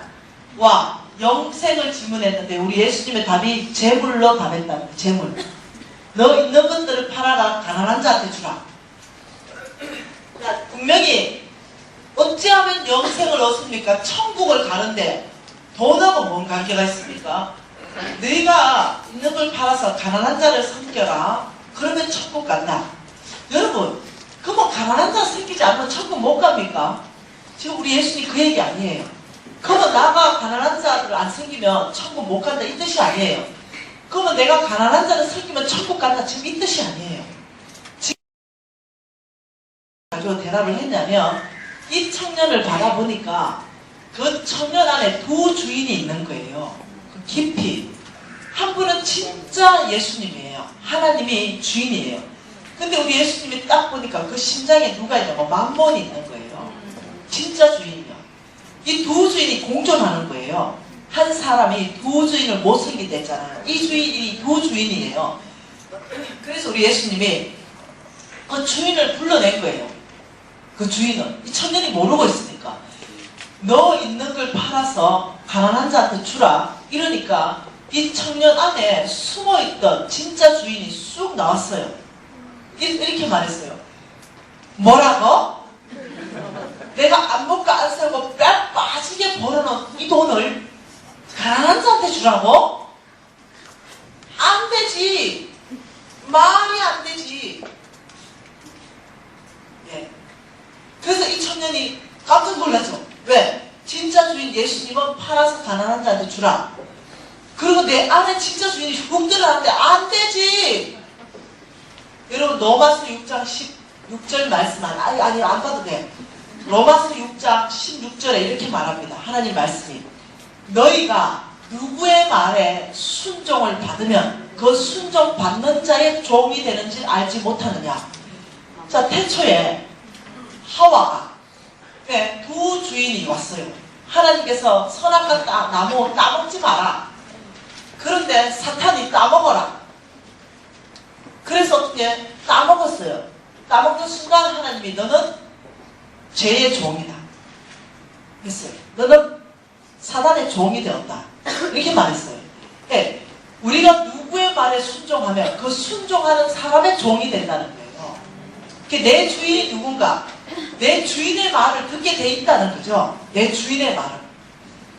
[SPEAKER 1] 와, 영생을 질문했는데 우리 예수님의 답이 재물로 답했다는 거예요. 재물. 너 있는 것들을 팔아라, 가난한 자한테 주라. 분명히 어찌하면 영생을 얻습니까? 천국을 가는데 돈하고 뭔 관계가 있습니까? 너희가 있는 걸 팔아서 가난한 자를 섬겨라. 그러면 천국 간다. 여러분, 그뭐 가난한 자 섬기지 않으면 천국 못 갑니까? 지금 우리 예수님 그 얘기 아니에요. 그러면 나가 가난한 자를 안 섬기면 천국 못 간다, 이 뜻이 아니에요. 그러면 내가 가난한 자를 섬기면 천국 간다, 지금 이 뜻이 아니에요. 지금 가지고 대답을 했냐면, 이 청년을 바라보니까 그 청년 안에 두 주인이 있는 거예요. 깊이. 한 분은 진짜 예수님이에요. 하나님이 주인이에요. 근데 우리 예수님이 딱 보니까 그 심장에 누가 있냐고, 만몬이 있는 거예요. 진짜 주인이요. 이 두 주인이 공존하는 거예요. 한 사람이 두 주인을 못 섬긴다 했잖아요. 이 주인이 두 주인이에요. 그래서 우리 예수님이 그 주인을 불러낸 거예요. 그 주인은 이 청년이 모르고 있으니까 너 있는 걸 팔아서 가난한 자한테 주라. 이러니까 이 청년 안에 숨어있던 진짜 주인이 쑥 나왔어요. 이렇게 말했어요. 뭐라고? 내가 안 먹고 안 살고 뼈 빠지게 벌어놓은 이 돈을 가난한 자한테 주라고? 안 되지. 말이 안 되지. 예. 그래서 이 청년이 깜짝 놀라죠. 왜? 진짜 주인 예수님은 팔아서 가난한 자한테 주라. 그리고 내 안에 진짜 주인이 훅 들어가는데 안 되지. 여러분, 로마서 6장 16절 말씀 아니 안 봐도 돼. 로마서 6장 16절에 이렇게 말합니다. 하나님 말씀이, 너희가 누구의 말에 순종을 받으면 그 순종 받는 자의 종이 되는지 알지 못하느냐. 자, 태초에 하와가 두 주인이 왔어요. 하나님께서 선악과 나무 따먹지 마라. 그런데 사탄이 따먹어라. 그래서 어떻게 따먹었어요. 따먹는 순간 하나님이 너는 죄의 종이다 했어요. 너는 사단의 종이 되었다. 이렇게 말했어요. 네, 우리가 누구의 말에 순종하면 그 순종하는 사람의 종이 된다는 거예요. 내 주인이 누군가, 내 주인의 말을 듣게 돼 있다는 거죠. 내 주인의 말을.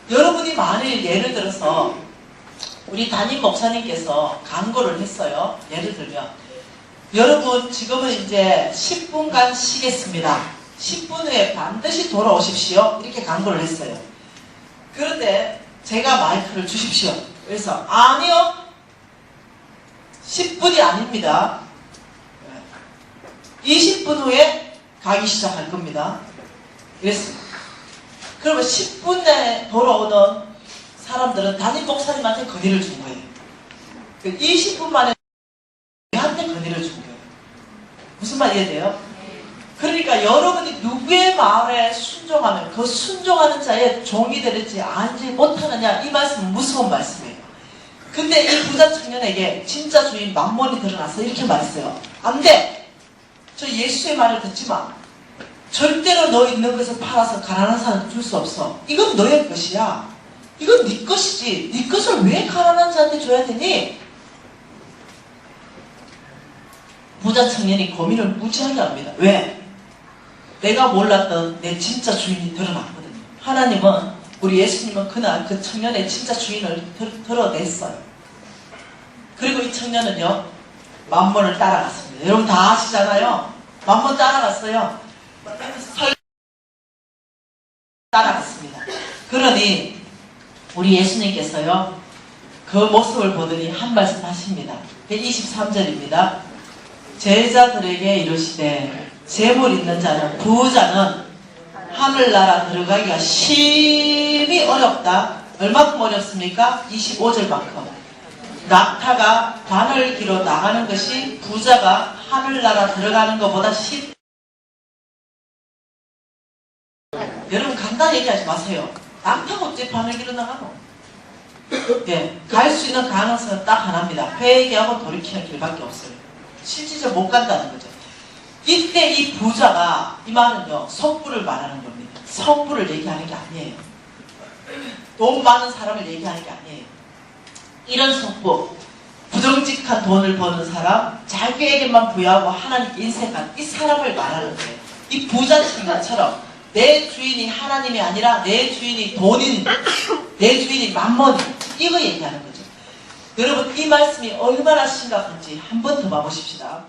[SPEAKER 1] 여러분이 만일 예를 들어서 우리 담임 목사님께서 광고를 했어요. 예를 들면, 여러분 지금은 이제 10분간 쉬겠습니다. 10분 후에 반드시 돌아오십시오. 이렇게 광고를 했어요. 그런데 제가 마이크를 주십시오. 그래서 아니요, 10분이 아닙니다. 20분 후에 가기 시작할 겁니다. 그랬습니다. 그러면 10분 내에 돌아오던 사람들은 담임 목사님한테 건의를 준 거예요. 20분 만에 한테 건의를 준 거예요. 무슨 말 이해돼요? 그러니까 여러분이 누구의 말에 순종하면 그 순종하는 자의 종이 되는지 알지 못하느냐, 이 말씀은 무서운 말씀이에요. 근데 이 부자 청년에게 진짜 주인 만몬이 드러나서 이렇게 말했어요. 안 돼! 저 예수의 말을 듣지 마. 절대로 너 있는 것을 팔아서 가난한 사람한테 줄 수 없어. 이건 너의 것이야. 이건 네 것이지. 네 것을 왜 가난한 자한테 줘야 되니? 부자 청년이 고민을 무지하게 합니다. 왜? 내가 몰랐던 내 진짜 주인이 드러났거든요. 하나님은, 우리 예수님은 그날 그 청년의 진짜 주인을 드러냈어요. 그리고 이 청년은요, 만몬을 따라갔습니다. 여러분 다 아시잖아요. 만몬 따라갔어요. 따라갔습니다. 그러니 우리 예수님께서요, 그 모습을 보더니 한 말씀 하십니다. 23절입니다. 제자들에게 이르시되 재물 있는 자는 부자는 하늘나라 들어가기가 심히 어렵다. 얼마큼 어렵습니까? 25절만큼. 낙타가 바늘기로 나가는 것이 부자가 하늘나라 들어가는 것보다 쉽다. 여러분 간단히 얘기하지 마세요. 낙타가 어째 바늘기로 나가노? 네, 갈 수 있는 가능성은 딱 하나입니다. 회개하고 돌이키는 길밖에 없어요. 실질적으로 못 간다는 거죠. 이때 이 부자가, 이 말은요, 성부를 말하는 겁니다. 성부를 얘기하는 게 아니에요. 돈 많은 사람을 얘기하는 게 아니에요. 이런 성부, 부정직한 돈을 버는 사람, 자기에게만 부여하고 하나님께 인색한 이 사람을 말하는 거예요. 이 부자 친구처럼 내 주인이 하나님이 아니라 내 주인이 돈인, 내 주인이 만몬인, 이거 얘기하는 거죠. 여러분 이 말씀이 얼마나 심각한지 한 번 더 봐보십시다.